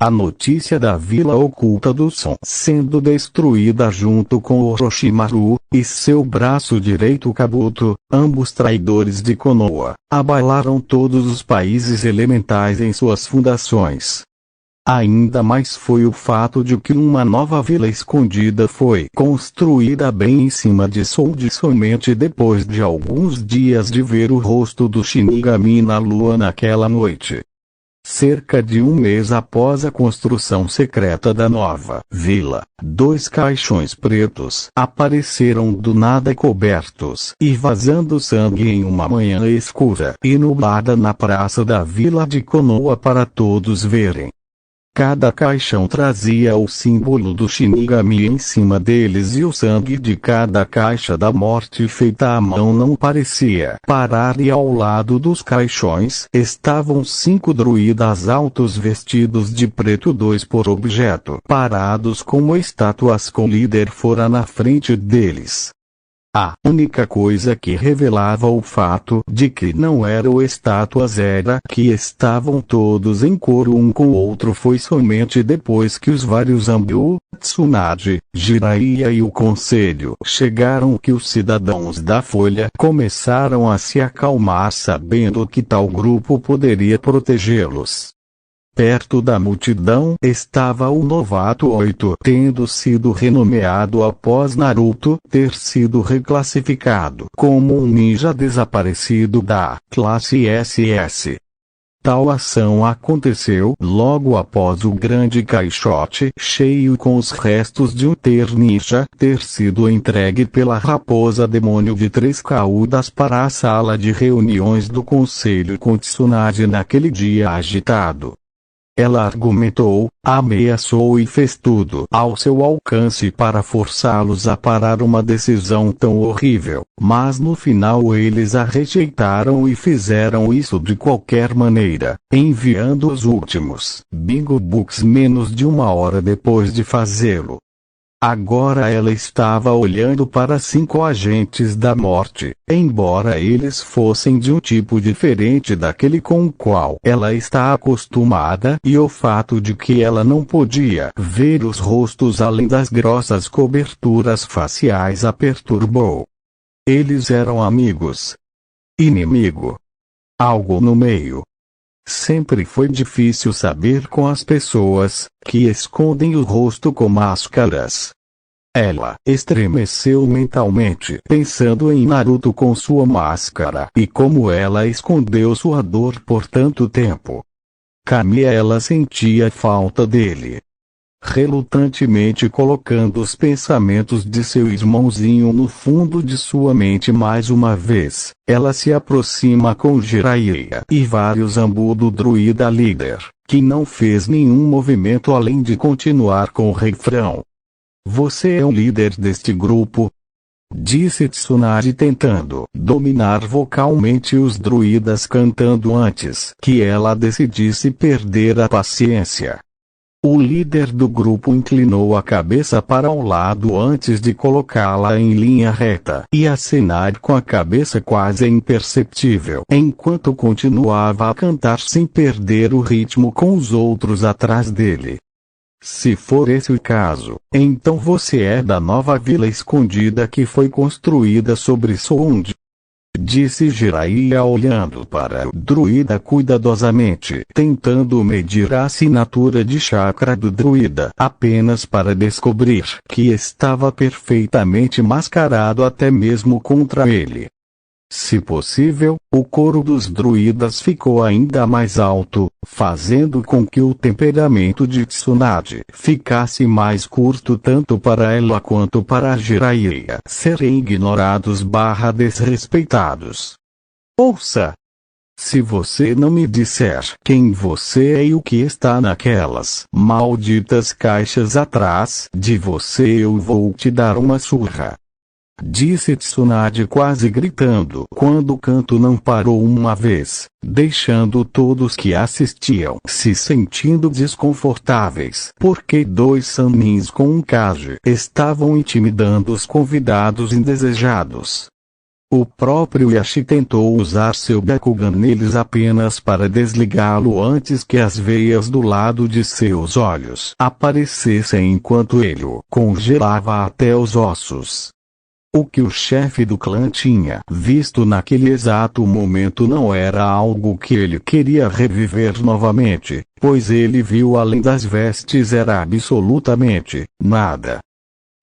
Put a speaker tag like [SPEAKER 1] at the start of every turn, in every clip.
[SPEAKER 1] a notícia da vila oculta do Son sendo destruída junto com Orochimaru e seu braço direito Kabuto, ambos traidores de Konoha, abalaram todos os países elementais em suas fundações. Ainda mais foi o fato de que uma nova vila escondida foi construída bem em cima de Sold somente depois de alguns dias de ver o rosto do Shinigami na lua naquela noite. Cerca de um mês após a construção secreta da nova vila, 2 caixões pretos apareceram do nada cobertos e vazando sangue em uma manhã escura e nublada na praça da vila de Konoha para todos verem. Cada caixão trazia o símbolo do Shinigami em cima deles e o sangue de cada caixa da morte feita à mão não parecia parar, e ao lado dos caixões estavam 5 druidas altos vestidos de preto, 2 por objeto, parados como estátuas com o líder fora na frente deles. A única coisa que revelava o fato de que não eram estátuas era que estavam todos em coro um com o outro. Foi somente depois que os vários Anbu, Tsunade, Jiraiya e o Conselho chegaram que os cidadãos da Folha começaram a se acalmar, sabendo que tal grupo poderia protegê-los. Perto da multidão estava o novato 8, tendo sido renomeado após Naruto ter sido reclassificado como um ninja desaparecido da classe SS. Tal ação aconteceu logo após o grande caixote cheio com os restos de um ninja ter sido entregue pela raposa demônio de 3 caudas para a sala de reuniões do Conselho com Tsunade naquele dia agitado. Ela argumentou, ameaçou e fez tudo ao seu alcance para forçá-los a parar uma decisão tão horrível, mas no final eles a rejeitaram e fizeram isso de qualquer maneira, enviando os últimos Bingo Books menos de 1 hora depois de fazê-lo. Agora ela estava olhando para 5 agentes da morte, embora eles fossem de um tipo diferente daquele com o qual ela está acostumada, e o fato de que ela não podia ver os rostos além das grossas coberturas faciais a perturbou. Eles eram amigos? Inimigo? Algo no meio? Sempre foi difícil saber com as pessoas que escondem o rosto com máscaras. Ela estremeceu mentalmente pensando em Naruto com sua máscara e como ela escondeu sua dor por tanto tempo. Ela sentia falta dele. Relutantemente colocando os pensamentos de seu irmãozinho no fundo de sua mente mais uma vez, ela se aproxima com Jiraiya e vários Anbu do druida líder, que não fez nenhum movimento além de continuar com o refrão. Você é o líder deste grupo? Disse Tsunade tentando dominar vocalmente os druidas cantando antes que ela decidisse perder a paciência. O líder do grupo inclinou a cabeça para um lado antes de colocá-la em linha reta e acenar com a cabeça quase imperceptível enquanto continuava a cantar sem perder o ritmo com os outros atrás dele. Se for esse o caso, então você é da nova vila escondida que foi construída sobre Sound. Disse Jiraiya olhando para o druida cuidadosamente, tentando medir a assinatura de chakra do druida apenas para descobrir que estava perfeitamente mascarado até mesmo contra ele. Se possível, o coro dos druidas ficou ainda mais alto, fazendo com que o temperamento de Tsunade ficasse mais curto tanto para ela quanto para Jiraiya serem ignorados/desrespeitados. Ouça! Se você não me disser quem você é e o que está naquelas malditas caixas atrás de você, eu vou te dar uma surra. Disse Tsunade quase gritando quando o canto não parou uma vez, deixando todos que assistiam se sentindo desconfortáveis porque 2 Sanins com um Kage estavam intimidando os convidados indesejados. O próprio Yashi tentou usar seu Byakugan neles apenas para desligá-lo antes que as veias do lado de seus olhos aparecessem enquanto ele o congelava até os ossos. O que o chefe do clã tinha visto naquele exato momento não era algo que ele queria reviver novamente, pois ele viu além das vestes era absolutamente nada.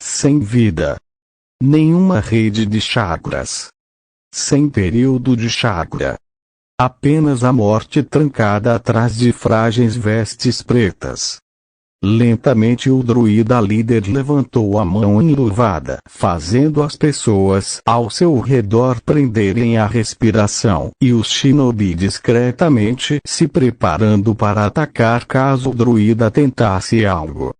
[SPEAKER 1] Sem vida. Nenhuma rede de chakras. Sem período de chakra. Apenas a morte trancada atrás de frágeis vestes pretas. Lentamente o druida líder levantou a mão enluvada, fazendo as pessoas ao seu redor prenderem a respiração, e os shinobi discretamente se preparando para atacar caso o druida tentasse algo.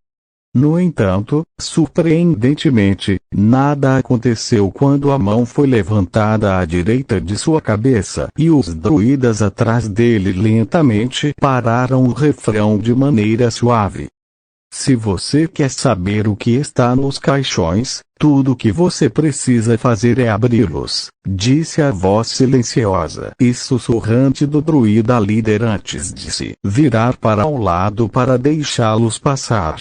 [SPEAKER 1] No entanto, surpreendentemente, nada aconteceu quando a mão foi levantada à direita de sua cabeça e os druidas atrás dele lentamente pararam o refrão de maneira suave. Se você quer saber o que está nos caixões, tudo o que você precisa fazer é abri-los, disse a voz silenciosa e sussurrante do druida líder antes de se virar para o lado para deixá-los passar.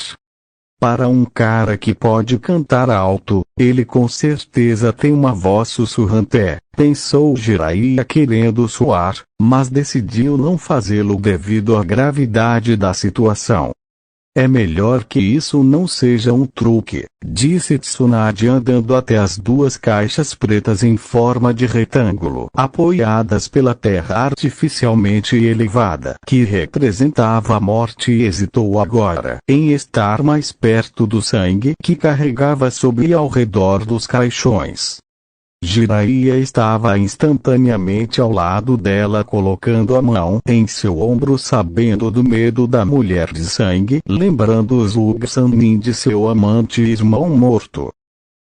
[SPEAKER 1] Para um cara que pode cantar alto, ele com certeza tem uma voz sussurrante, pensou Jiraiya querendo soar, mas decidiu não fazê-lo devido à gravidade da situação. É melhor que isso não seja um truque, disse Tsunade andando até as duas caixas pretas em forma de retângulo apoiadas pela terra artificialmente elevada que representava a morte e hesitou agora em estar mais perto do sangue que carregava sobre e ao redor dos caixões. Jiraiya estava instantaneamente ao lado dela colocando a mão em seu ombro sabendo do medo da mulher de sangue lembrando os Ug-Sanmin de seu amante e irmão morto.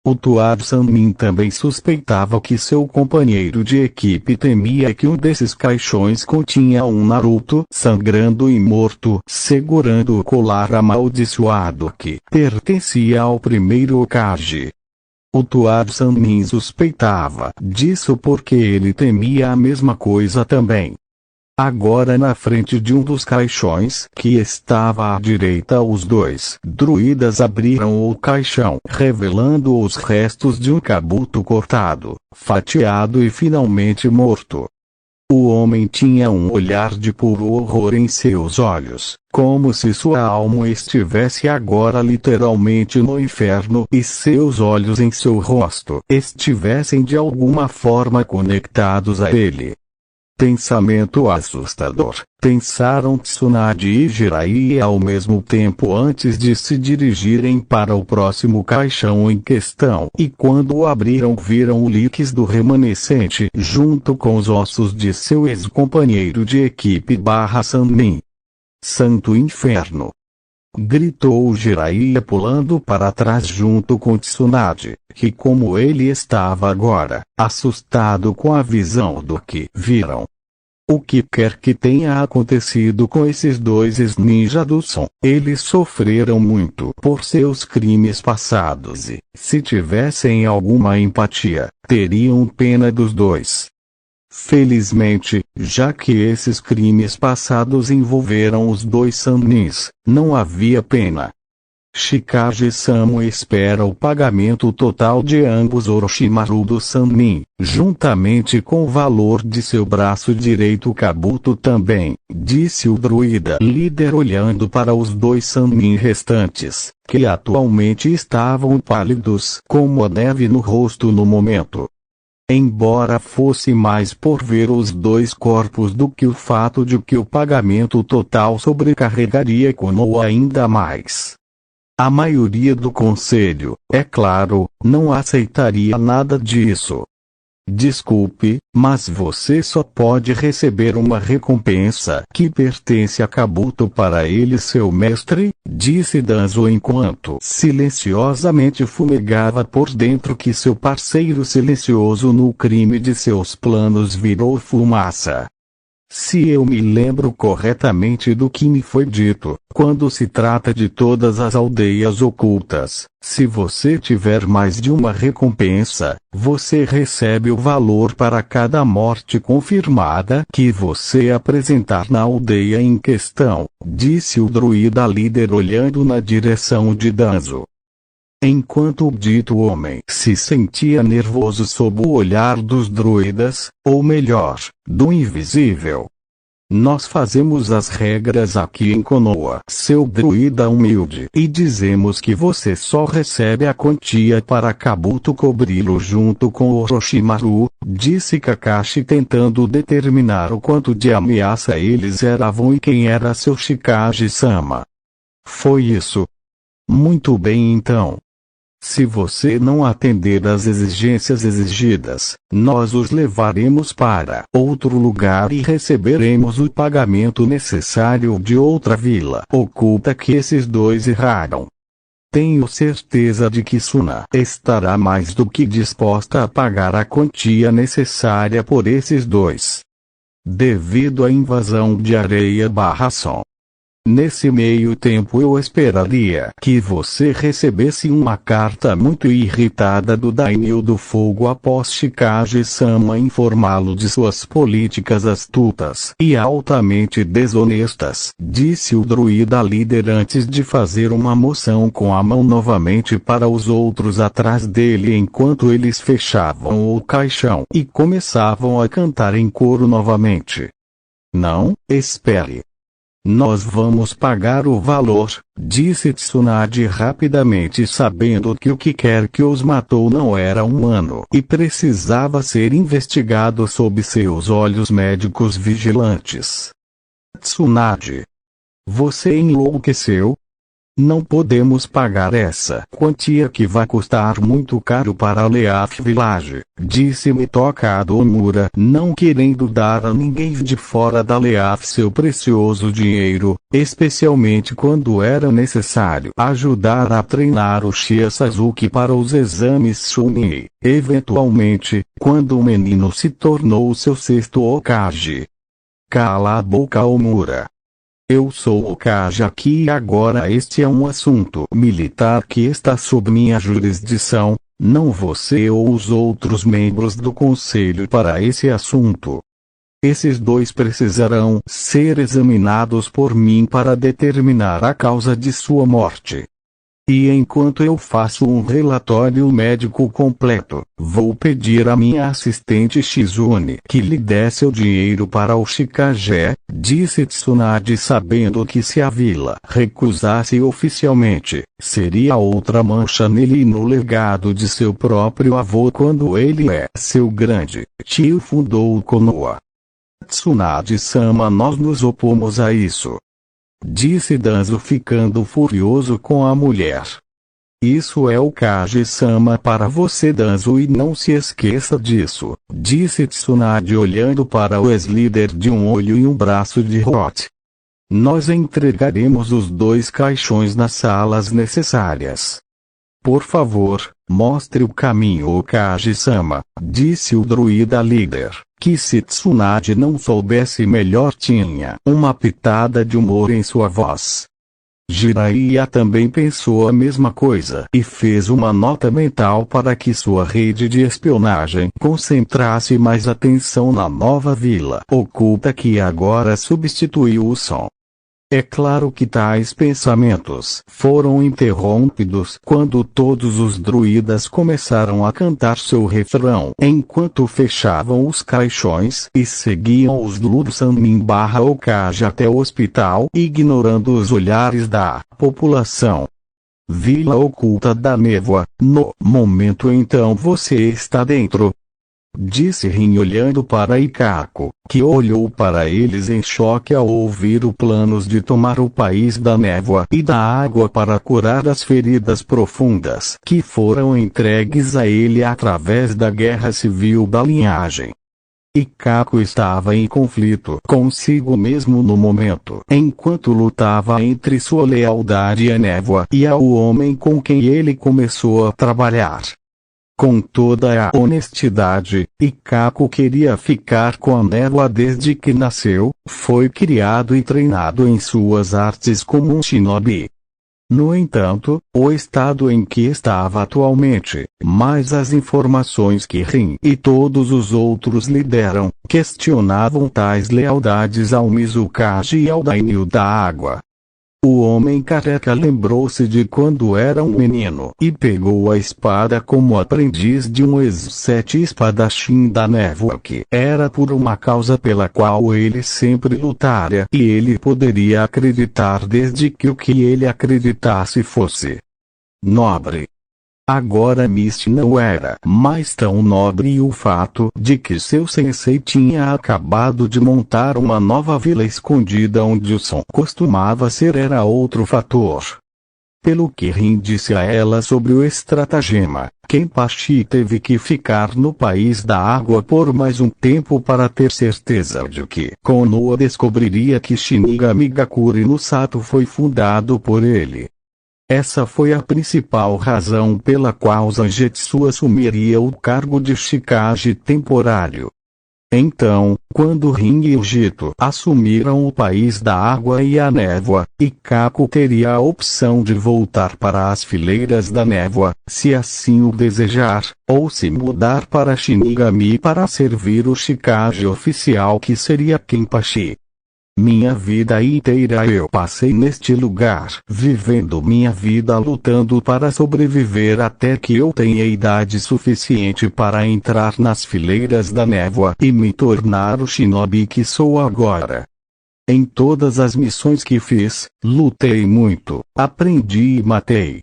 [SPEAKER 1] O Tuar-Sanmin também suspeitava que seu companheiro de equipe temia que um desses caixões continha um Naruto sangrando e morto segurando o colar amaldiçoado que pertencia ao primeiro Hokage. O Tuar-Sanmin suspeitava disso porque ele temia a mesma coisa também. Agora na frente de um dos caixões que estava à direita os dois druidas abriram o caixão revelando os restos de um Kabuto cortado, fatiado e finalmente morto. O homem tinha um olhar de puro horror em seus olhos, como se sua alma estivesse agora literalmente no inferno e seus olhos em seu rosto estivessem de alguma forma conectados a ele. Pensamento assustador, pensaram Tsunade e Jiraiya ao mesmo tempo antes de se dirigirem para o próximo caixão em questão e quando o abriram viram o líquido remanescente junto com os ossos de seu ex-companheiro de equipe Sanmin. Santo inferno! Gritou Jiraiya pulando para trás junto com Tsunade, que como ele estava agora, assustado com a visão do que viram. O que quer que tenha acontecido com esses dois ex-ninja do som, eles sofreram muito por seus crimes passados e, se tivessem alguma empatia, teriam pena dos dois. Felizmente, já que esses crimes passados envolveram os dois Sanmins, não havia pena. Shikage-sama espera o pagamento total de ambos Orochimaru do Sanmin, juntamente com o valor de seu braço direito Kabuto também, disse o druida líder olhando para os dois Sanmin restantes, que atualmente estavam pálidos como a neve no rosto no momento. Embora fosse mais por ver os dois corpos do que o fato de que o pagamento total sobrecarregaria Konoha ainda mais. A maioria do conselho, é claro, não aceitaria nada disso. Desculpe, mas você só pode receber uma recompensa que pertence a Kabuto para ele seu mestre, disse Danzo enquanto silenciosamente fumegava por dentro que seu parceiro silencioso no crime de seus planos virou fumaça. Se eu me lembro corretamente do que me foi dito, quando se trata de todas as aldeias ocultas, se você tiver mais de uma recompensa, você recebe o valor para cada morte confirmada que você apresentar na aldeia em questão, disse o druida líder olhando na direção de Danzo. Enquanto o dito homem se sentia nervoso sob o olhar dos druidas, ou melhor, do invisível. Nós fazemos as regras aqui em Konoha, seu druida humilde, e dizemos que você só recebe a quantia para Kabuto cobri-lo junto com Orochimaru, disse Kakashi tentando determinar o quanto de ameaça eles eram e quem era seu Shikage-sama. Foi isso. Muito bem então. Se você não atender às exigências exigidas, nós os levaremos para outro lugar e receberemos o pagamento necessário de outra vila oculta que esses dois erraram. Tenho certeza de que Suna estará mais do que disposta a pagar a quantia necessária por esses dois. Devido à invasão de Areia-Som. Nesse meio tempo eu esperaria que você recebesse uma carta muito irritada do Daimyo do Fogo após Shikage-sama informá-lo de suas políticas astutas e altamente desonestas, disse o druida líder antes de fazer uma moção com a mão novamente para os outros atrás dele enquanto eles fechavam o caixão e começavam a cantar em coro novamente. Não, espere. Nós vamos pagar o valor, disse Tsunade rapidamente sabendo que o que quer que os matou não era humano e precisava ser investigado sob seus olhos médicos vigilantes. Tsunade. Você enlouqueceu? Não podemos pagar essa quantia que vai custar muito caro para a Leaf Village, disse Mitoka Omura, não querendo dar a ninguém de fora da Leaf seu precioso dinheiro, especialmente quando era necessário ajudar a treinar o Shia Sasuke para os exames Chunin, eventualmente, quando o menino se tornou seu sexto Hokage. Cala a boca, Omura. Eu sou o Hokage aqui e agora este é um assunto militar que está sob minha jurisdição, não você ou os outros membros do conselho para esse assunto. Esses dois precisarão ser examinados por mim para determinar a causa de sua morte. E enquanto eu faço um relatório médico completo, vou pedir à minha assistente Shizune que lhe desse o dinheiro para o Shikage, disse Tsunade sabendo que se a vila recusasse oficialmente, seria outra mancha nele e no legado de seu próprio avô quando ele seu grande tio fundou o Konoha. Tsunade-sama, nós nos opomos a isso. Disse Danzo ficando furioso com a mulher. Isso é o Kage-sama para você, Danzo, e não se esqueça disso, disse Tsunade olhando para o ex-líder de um olho e um braço de Hot. Nós entregaremos os 2 caixões nas salas necessárias. Por favor, mostre o caminho, Hokage-sama, disse o druida líder, que se Tsunade não soubesse melhor tinha uma pitada de humor em sua voz. Jiraiya também pensou a mesma coisa e fez uma nota mental para que sua rede de espionagem concentrasse mais atenção na nova vila oculta que agora substituiu o som. É claro que tais pensamentos foram interrompidos quando todos os druidas começaram a cantar seu refrão enquanto fechavam os caixões e seguiam os Lutsanin/Hokage até o hospital ignorando os olhares da população. Vila Oculta da Névoa, no momento então você está dentro. Disse Rin olhando para Ikako, que olhou para eles em choque ao ouvir os planos de tomar o país da névoa e da água para curar as feridas profundas que foram entregues a ele através da guerra civil da linhagem. Ikako estava em conflito consigo mesmo no momento, enquanto lutava entre sua lealdade à névoa e ao homem com quem ele começou a trabalhar. com toda a honestidade, Ikako queria ficar com a névoa desde que nasceu, foi criado e treinado em suas artes como um shinobi. No entanto, o estado em que estava atualmente, mais as informações que Rin e todos os outros lhe deram, questionavam tais lealdades ao Mizukage e ao Daimyo da água. O homem careca lembrou-se de quando era um menino e pegou a espada como aprendiz de um ex-sete espadachim da névoa que era por uma causa pela qual ele sempre lutara e ele poderia acreditar desde que o que ele acreditasse fosse nobre. Agora Misty não era mais tão nobre e o fato de que seu sensei tinha acabado de montar uma nova vila escondida onde o som costumava ser era outro fator. Pelo que Rin disse a ela sobre o estratagema, Kenpachi teve que ficar no país da água por mais um tempo para ter certeza de que Konoha descobriria que Shinigami-Gakure no Sato foi fundado por ele. Essa foi a principal razão pela qual Zangetsu assumiria o cargo de Shikage temporário. Então, quando Rin e o Jito assumiram o país da água e a névoa, Ikako teria a opção de voltar para as fileiras da névoa, se assim o desejar, ou se mudar para Shinigami para servir o Shikage oficial que seria Kenpachi. Minha vida inteira eu passei neste lugar, vivendo minha vida lutando para sobreviver até que eu tenha idade suficiente para entrar nas fileiras da névoa e me tornar o shinobi que sou agora. Em todas as missões que fiz, lutei muito, aprendi e matei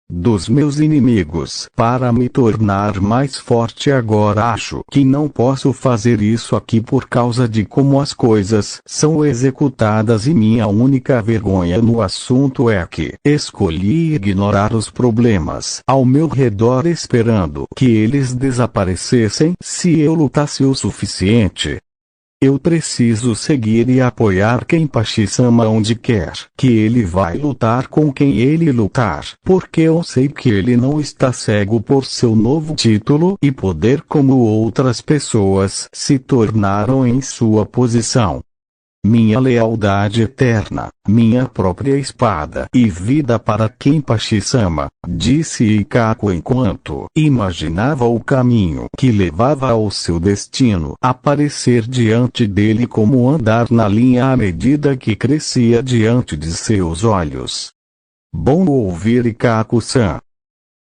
[SPEAKER 1] dos meus inimigos para me tornar mais forte. Agora acho que não posso fazer isso aqui por causa de como as coisas são executadas e minha única vergonha no assunto é que escolhi ignorar os problemas ao meu redor esperando que eles desaparecessem se eu lutasse o suficiente. Eu preciso seguir e apoiar Kenpachi-sama onde quer que ele vai lutar com quem ele lutar, porque eu sei que ele não está cego por seu novo título e poder como outras pessoas se tornaram em sua posição. Minha lealdade eterna, minha própria espada e vida para Kenpachi-sama, disse Ikako enquanto imaginava o caminho que levava ao seu destino aparecer diante dele como andar na linha à medida que crescia diante de seus olhos. Bom ouvir Ikako-san.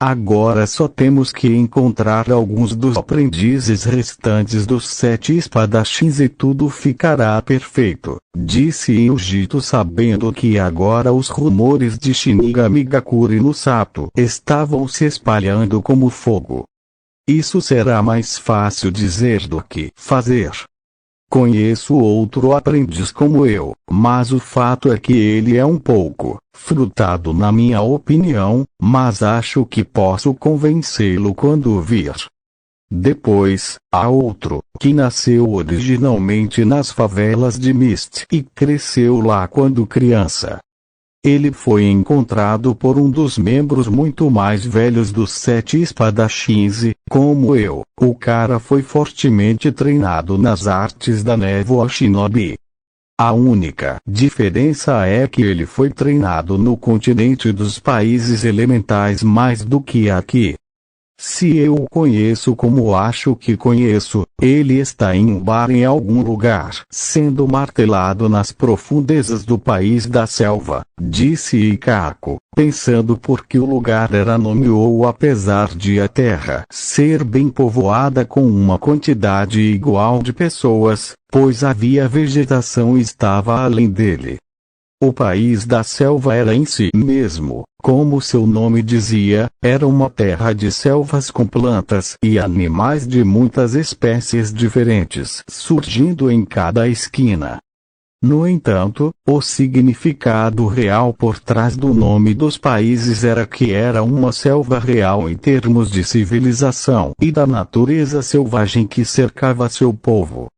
[SPEAKER 1] Agora só temos que encontrar alguns dos aprendizes restantes dos 7 espadachins e tudo ficará perfeito, disse Yujito sabendo que agora os rumores de Shinigami-Gakure no Sato estavam se espalhando como fogo. Isso será mais fácil dizer do que fazer. Conheço outro aprendiz como eu, mas o fato é que ele é um pouco frutado na minha opinião, mas acho que posso convencê-lo quando vir. Depois, há outro, que nasceu originalmente nas favelas de Mist e cresceu lá quando criança. Ele foi encontrado por um dos membros muito mais velhos dos 7 espadachins e, como eu, o cara foi fortemente treinado nas artes da névoa shinobi. A única diferença é que ele foi treinado no continente dos países elementais mais do que aqui. Se eu o conheço como acho que conheço, ele está em um bar em algum lugar, sendo martelado nas profundezas do país da selva, disse Ikako, pensando por que o lugar era Nomyo apesar de a terra ser bem povoada com uma quantidade igual de pessoas, pois havia vegetação e estava além dele. O país da selva era em si mesmo, como seu nome dizia, era uma terra de selvas com plantas e animais de muitas espécies diferentes surgindo em cada esquina. No entanto, o significado real por trás do nome dos países era que era uma selva real em termos de civilização e da natureza selvagem que cercava seu povo.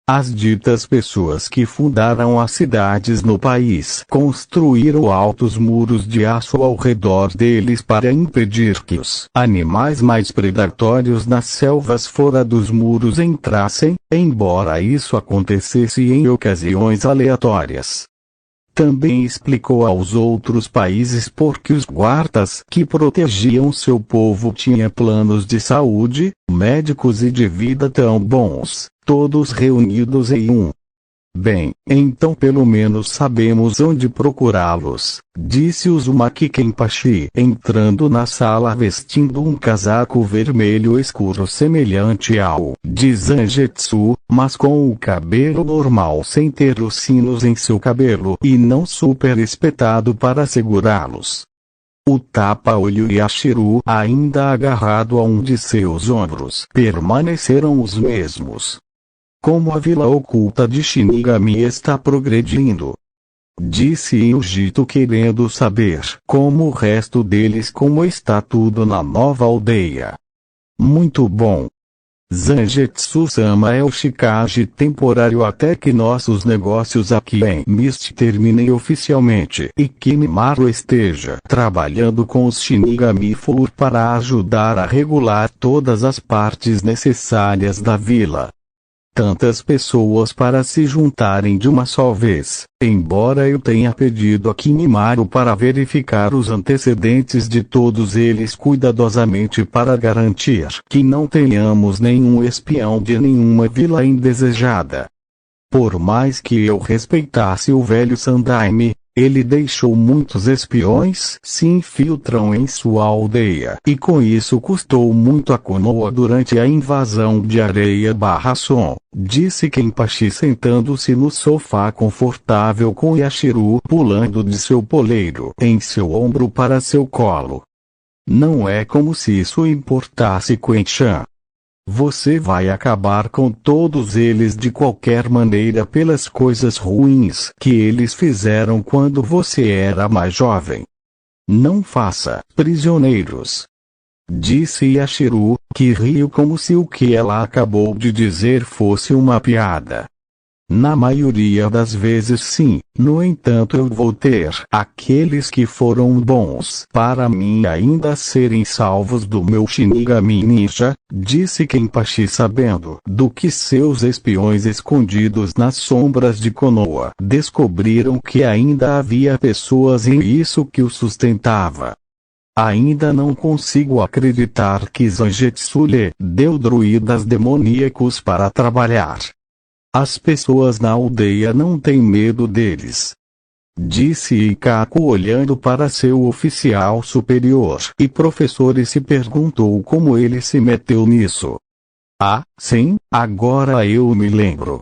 [SPEAKER 1] As ditas pessoas que fundaram as cidades no país construíram altos muros de aço ao redor deles para impedir que os animais mais predatórios nas selvas fora dos muros entrassem, embora isso acontecesse em ocasiões aleatórias. Também explicou aos outros países porque os guardas que protegiam seu povo tinham planos de saúde, médicos e de vida tão bons, todos reunidos em um. Bem, então pelo menos sabemos onde procurá-los, disse Uzumaki Kenpachi, entrando na sala vestindo um casaco vermelho escuro semelhante ao de Zangetsu, mas com o cabelo normal sem ter os sinos em seu cabelo e não super espetado para segurá-los. O tapa-olho e Yashiro, ainda agarrado a um de seus ombros, permaneceram os mesmos. Como a vila oculta de Shinigami está progredindo? Disse Yujito querendo saber como o resto deles como está tudo na nova aldeia. Muito bom. Zangetsu-sama é o Shikage temporário até que nossos negócios aqui em Mist terminem oficialmente e Kimimaru esteja trabalhando com os Shinigami Four para ajudar a regular todas as partes necessárias da vila. Tantas pessoas para se juntarem de uma só vez, embora eu tenha pedido a Kimimaru para verificar os antecedentes de todos eles cuidadosamente para garantir que não tenhamos nenhum espião de nenhuma vila indesejada. Por mais que eu respeitasse o velho Sandaime, ele deixou muitos espiões se infiltram em sua aldeia e com isso custou muito a Konoha durante a invasão de Areia/Som, disse Kenpachi sentando-se no sofá confortável com Yashiro pulando de seu poleiro em seu ombro para seu colo. Não é como se isso importasse, Quen-chan. Você vai acabar com todos eles de qualquer maneira pelas coisas ruins que eles fizeram quando você era mais jovem. Não faça prisioneiros. Disse Yashiro, que riu como se o que ela acabou de dizer fosse uma piada. Na maioria das vezes sim, no entanto eu vou ter aqueles que foram bons para mim ainda serem salvos do meu Shinigami Ninja, disse Kenpachi sabendo do que seus espiões escondidos nas sombras de Konoha descobriram que ainda havia pessoas em isso que o sustentava. Ainda não consigo acreditar que Zangetsu lhe deu druidas demoníacos para trabalhar. As pessoas na aldeia não têm medo deles. Disse Ikako olhando para seu oficial superior e professor e se perguntou como ele se meteu nisso. Ah, sim, agora eu me lembro.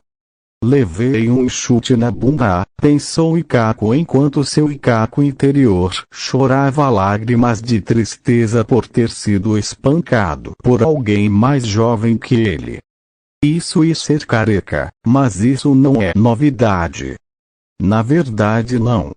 [SPEAKER 1] Levei um chute na bunda, pensou Ikako enquanto seu Ikako interior chorava lágrimas de tristeza por ter sido espancado por alguém mais jovem que ele. Isso e ser careca, mas isso não é novidade. Na verdade não.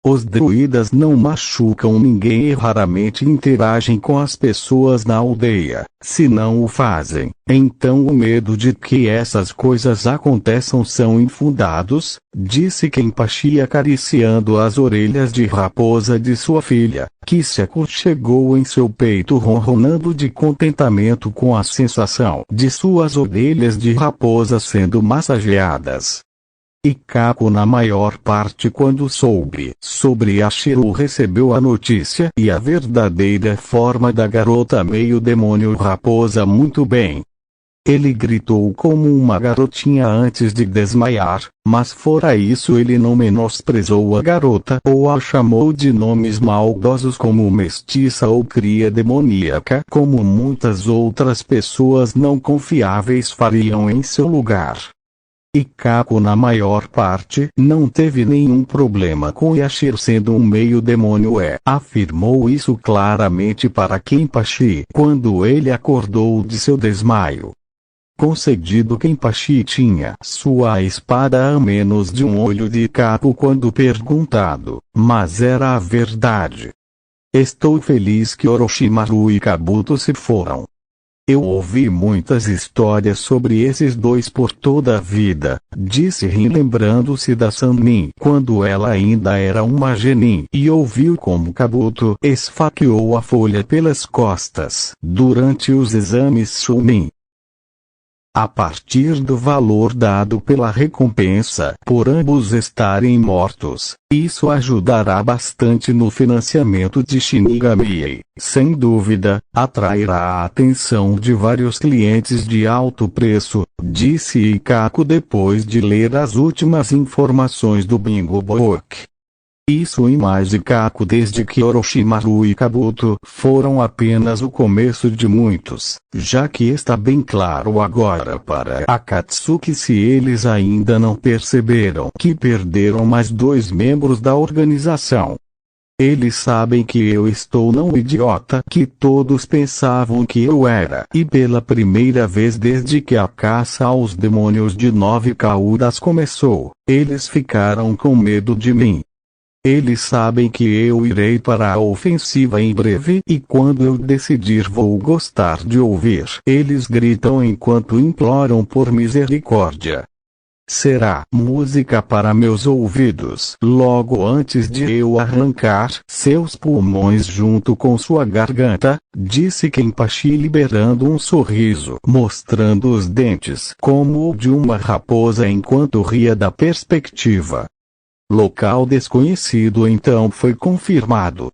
[SPEAKER 1] Os druidas não machucam ninguém e raramente interagem com as pessoas na aldeia. Se não o fazem, então o medo de que essas coisas aconteçam são infundados, disse Kenpachi acariciando as orelhas de raposa de sua filha, que se aconchegou em seu peito ronronando de contentamento com a sensação de suas orelhas de raposa sendo massageadas. Ikako na maior parte quando soube sobre Yashiro recebeu a notícia e a verdadeira forma da garota meio demônio raposa muito bem. Ele gritou como uma garotinha antes de desmaiar, mas fora isso ele não menosprezou a garota ou a chamou de nomes maldosos como mestiça ou cria demoníaca como muitas outras pessoas não confiáveis fariam em seu lugar. Ikako na maior parte não teve nenhum problema com Yashiro sendo um meio demônio afirmou isso claramente para Kenpachi quando ele acordou de seu desmaio. Concedido Kenpachi tinha sua espada a menos de um olho de Ikako quando perguntado, mas era a verdade. Estou feliz que Orochimaru e Kabuto se foram. Eu ouvi muitas histórias sobre esses dois por toda a vida, disse Rin, lembrando-se da Sanmin quando ela ainda era uma genin, e ouviu como Kabuto esfaqueou a folha pelas costas durante os exames Chunin. A partir do valor dado pela recompensa por ambos estarem mortos, isso ajudará bastante no financiamento de Shinigami. Sem dúvida, atrairá a atenção de vários clientes de alto preço, disse Ikako depois de ler as últimas informações do Bingo Book. Isso e mais, Ikako, desde que Orochimaru e Kabuto foram apenas o começo de muitos, já que está bem claro agora para Akatsuki se eles ainda não perceberam que perderam mais 2 membros da organização. Eles sabem que eu estou não idiota que todos pensavam que eu era, e pela primeira vez desde que a caça aos demônios de 9 caudas começou, eles ficaram com medo de mim. Eles sabem que eu irei para a ofensiva em breve e quando eu decidir vou gostar de ouvir. Eles gritam enquanto imploram por misericórdia. Será música para meus ouvidos logo antes de eu arrancar seus pulmões junto com sua garganta, disse Kenpachi liberando um sorriso, mostrando os dentes como o de uma raposa enquanto ria da perspectiva. Local desconhecido então foi confirmado.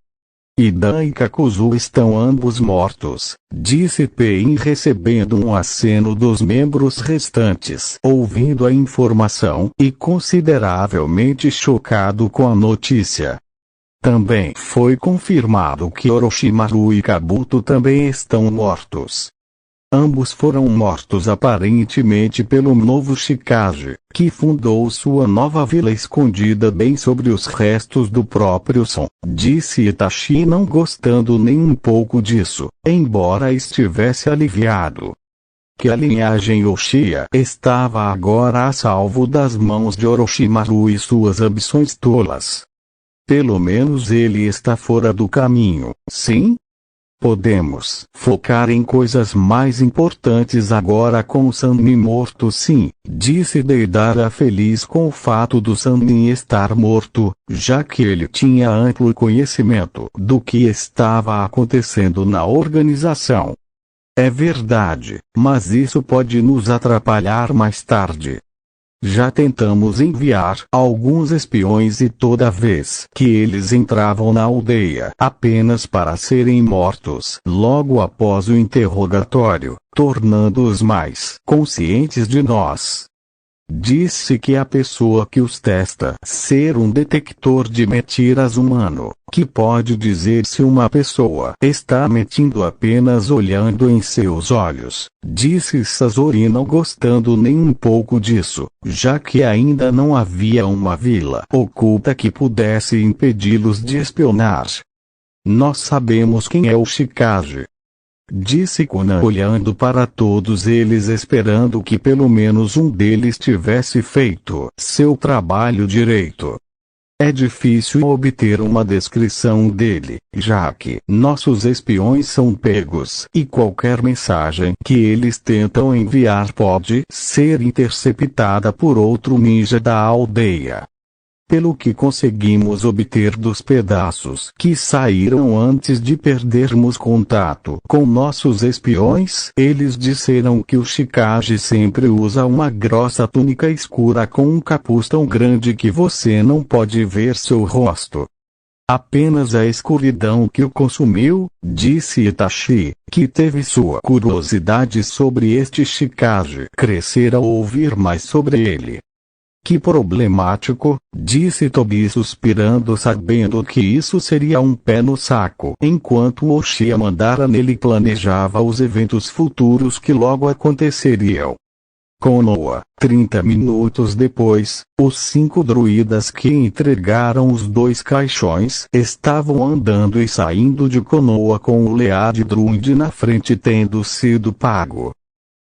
[SPEAKER 1] Idan e Kakuzu estão ambos mortos, disse Pain recebendo um aceno dos membros restantes, ouvindo a informação e consideravelmente chocado com a notícia. Também foi confirmado que Orochimaru e Kabuto também estão mortos. Ambos foram mortos aparentemente pelo novo Shikage, que fundou sua nova vila escondida bem sobre os restos do próprio Son, disse Itachi não gostando nem um pouco disso, embora estivesse aliviado. Que a linhagem Uchiha estava agora a salvo das mãos de Orochimaru e suas ambições tolas. Pelo menos ele está fora do caminho, sim? Podemos focar em coisas mais importantes agora com o Sanmin morto, sim, disse Deidara feliz com o fato do Sanmin estar morto, já que ele tinha amplo conhecimento do que estava acontecendo na organização. É verdade, mas isso pode nos atrapalhar mais tarde. Já tentamos enviar alguns espiões e toda vez que eles entravam na aldeia apenas para serem mortos logo após o interrogatório, tornando-os mais conscientes de nós. Disse que a pessoa que os testa ser um detector de mentiras humano, que pode dizer se uma pessoa está mentindo apenas olhando em seus olhos, disse Sasori não gostando nem um pouco disso, já que ainda não havia uma vila oculta que pudesse impedi-los de espionar. Nós sabemos quem é o Shikage, disse Konan olhando para todos eles esperando que pelo menos um deles tivesse feito seu trabalho direito. É difícil obter uma descrição dele, já que nossos espiões são pegos e qualquer mensagem que eles tentam enviar pode ser interceptada por outro ninja da aldeia. Pelo que conseguimos obter dos pedaços que saíram antes de perdermos contato com nossos espiões, eles disseram que o Shikage sempre usa uma grossa túnica escura com um capuz tão grande que você não pode ver seu rosto. Apenas a escuridão que o consumiu, disse Itachi, que teve sua curiosidade sobre este Shikage crescer ao ouvir mais sobre ele. Que problemático, disse Tobi suspirando sabendo que isso seria um pé no saco. Enquanto Uchiha mandara nele e planejava os eventos futuros que logo aconteceriam. Konoha, 30 minutos depois, os 5 druidas que entregaram os 2 caixões estavam andando e saindo de Konoha com o Lead Druid na frente tendo sido pago.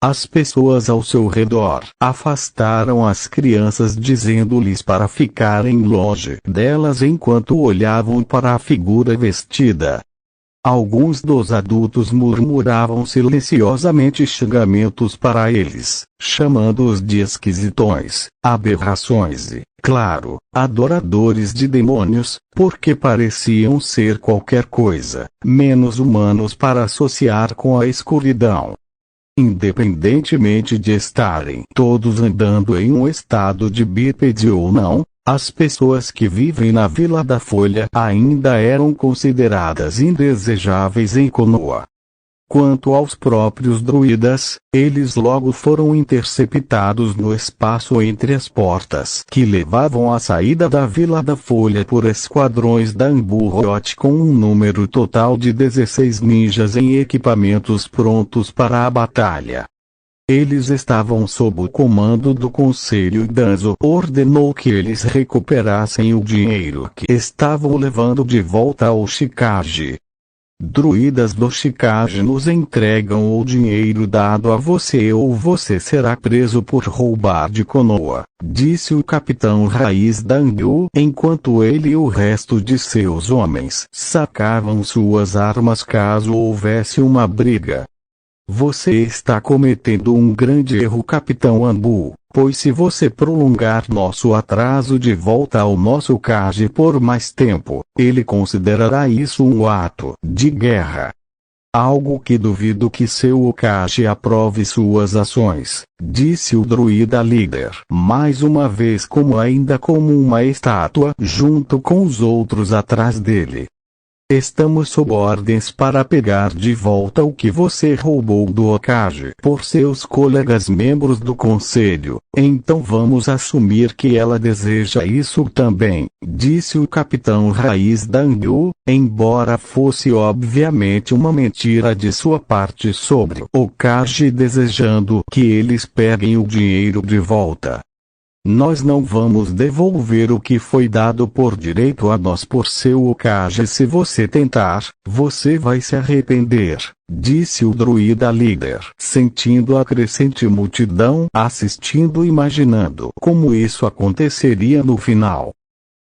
[SPEAKER 1] As pessoas ao seu redor afastaram as crianças dizendo-lhes para ficarem longe delas enquanto olhavam para a figura vestida. Alguns dos adultos murmuravam silenciosamente xingamentos para eles, chamando-os de esquisitões, aberrações e, claro, adoradores de demônios, porque pareciam ser qualquer coisa, menos humanos para associar com a escuridão. Independentemente de estarem todos andando em um estado de bípede ou não, as pessoas que vivem na Vila da Folha ainda eram consideradas indesejáveis em Konoha. Quanto aos próprios druidas, eles logo foram interceptados no espaço entre as portas que levavam à saída da Vila da Folha por esquadrões da Anbu Royot com um número total de 16 ninjas em equipamentos prontos para a batalha. Eles estavam sob o comando do Conselho e Danzo ordenou que eles recuperassem o dinheiro que estavam levando de volta ao Shikage. Druidas do Shikage nos entregam o dinheiro dado a você ou você será preso por roubar de Konoha, disse o capitão Raiz da Anbu enquanto ele e o resto de seus homens sacavam suas armas caso houvesse uma briga. Você está cometendo um grande erro, Capitão Anbu, pois se você prolongar nosso atraso de volta ao nosso Kage por mais tempo, ele considerará isso um ato de guerra. Algo que duvido que seu Okage aprove suas ações, disse o druida líder, mais uma vez ainda como uma estátua junto com os outros atrás dele. Estamos sob ordens para pegar de volta o que você roubou do Okage por seus colegas membros do conselho, então vamos assumir que ela deseja isso também, disse o capitão Raiz da Anbu, embora fosse obviamente uma mentira de sua parte sobre o Okage desejando que eles peguem o dinheiro de volta. Nós não vamos devolver o que foi dado por direito a nós por seu Okage. Se você tentar, você vai se arrepender, disse o druida líder, sentindo a crescente multidão assistindo e imaginando como isso aconteceria no final.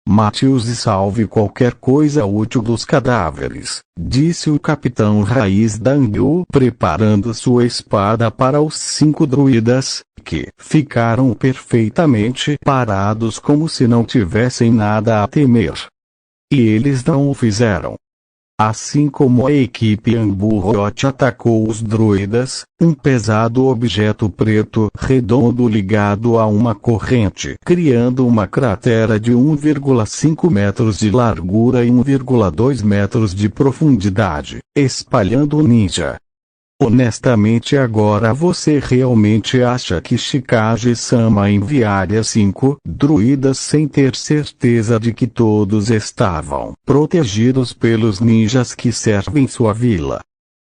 [SPEAKER 1] Mate-os e salve qualquer coisa útil dos cadáveres, disse o capitão Raiz da Anbu preparando sua espada para os 5 druidas, que ficaram perfeitamente parados como se não tivessem nada a temer. E eles não o fizeram. Assim como a equipe Anbu Royot atacou os druidas, um pesado objeto preto redondo ligado a uma corrente, criando uma cratera de 1,5 metros de largura e 1,2 metros de profundidade, espalhando o ninja. Honestamente, agora você realmente acha que Shikage-sama enviaria 5 druidas sem ter certeza de que todos estavam protegidos pelos ninjas que servem sua vila?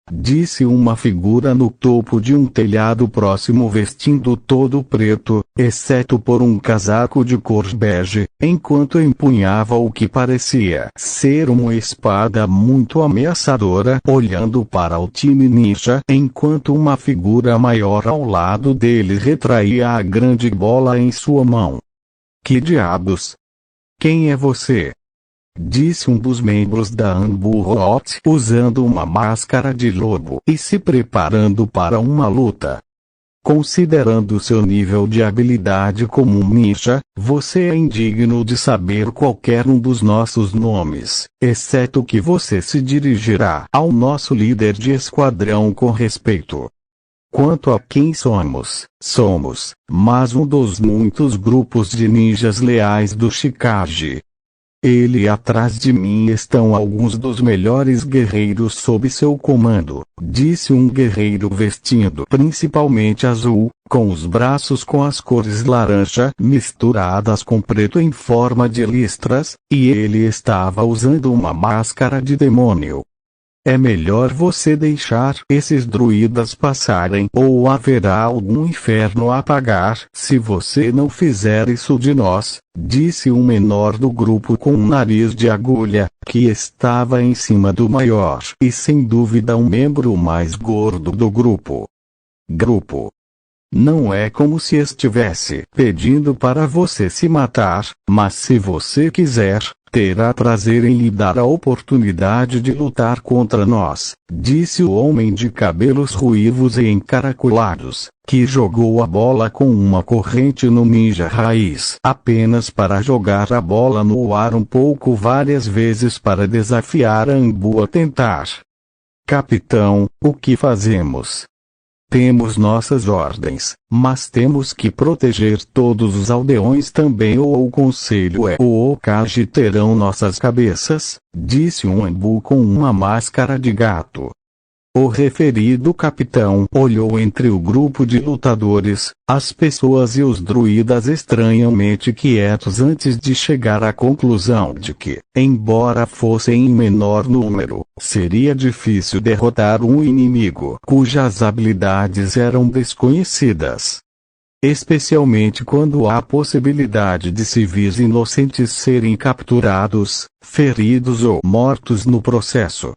[SPEAKER 1] Disse uma figura no topo de um telhado próximo vestindo todo preto, exceto por um casaco de cor bege, enquanto empunhava o que parecia ser uma espada muito ameaçadora, olhando para o time ninja, enquanto uma figura maior ao lado dele retraía a grande bola em sua mão. Que diabos? Quem é você? Disse um dos membros da Anbu Royot usando uma máscara de lobo e se preparando para uma luta. Considerando seu nível de habilidade como um ninja, você é indigno de saber qualquer um dos nossos nomes, exceto que você se dirigirá ao nosso líder de esquadrão com respeito. Quanto a quem somos mas um dos muitos grupos de ninjas leais do Shikage. Ele e atrás de mim estão alguns dos melhores guerreiros sob seu comando, disse um guerreiro vestindo principalmente azul, com os braços com as cores laranja misturadas com preto em forma de listras, e ele estava usando uma máscara de demônio. É melhor você deixar esses druidas passarem ou haverá algum inferno a pagar se você não fizer isso de nós, disse um menor do grupo com um nariz de agulha, que estava em cima do maior e sem dúvida um membro mais gordo do grupo. Não é como se estivesse pedindo para você se matar, mas se você quiser, terá prazer em lhe dar a oportunidade de lutar contra nós, disse o homem de cabelos ruivos e encaracolados, que jogou a bola com uma corrente no ninja raiz apenas para jogar a bola no ar um pouco várias vezes para desafiar Anbu a tentar. Capitão, o que fazemos? Temos nossas ordens, mas temos que proteger todos os aldeões também, ou o conselho ou o Kage terão nossas cabeças, disse um Anbu com uma máscara de gato. O referido capitão olhou entre o grupo de lutadores, as pessoas e os druidas estranhamente quietos antes de chegar à conclusão de que, embora fossem em menor número, seria difícil derrotar um inimigo cujas habilidades eram desconhecidas. Especialmente quando há a possibilidade de civis inocentes serem capturados, feridos ou mortos no processo.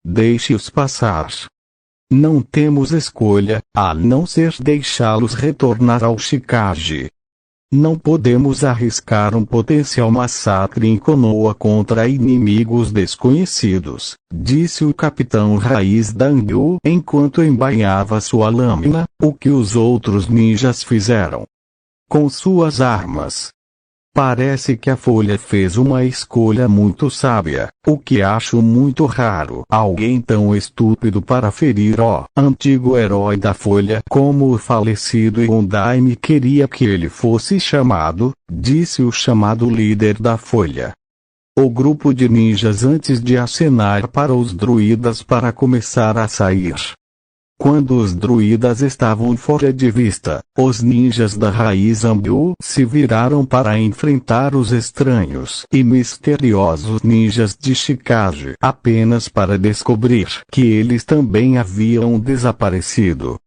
[SPEAKER 1] Deixe-os passar. Não temos escolha, a não ser deixá-los retornar ao Shikage. Não podemos arriscar um potencial massacre em Konoha contra inimigos desconhecidos, disse o capitão raiz da Anbu enquanto embainhava sua lâmina, o que os outros ninjas fizeram com suas armas. Parece que a Folha fez uma escolha muito sábia, o que acho muito raro. Alguém tão estúpido para ferir o antigo herói da Folha como o falecido Yondaime queria que ele fosse chamado, disse o chamado líder da Folha. O grupo de ninjas antes de acenar para os druidas para começar a sair. Quando os druidas estavam fora de vista, os ninjas da raiz Anbu se viraram para enfrentar os estranhos e misteriosos ninjas de Shikage apenas para descobrir que eles também haviam desaparecido.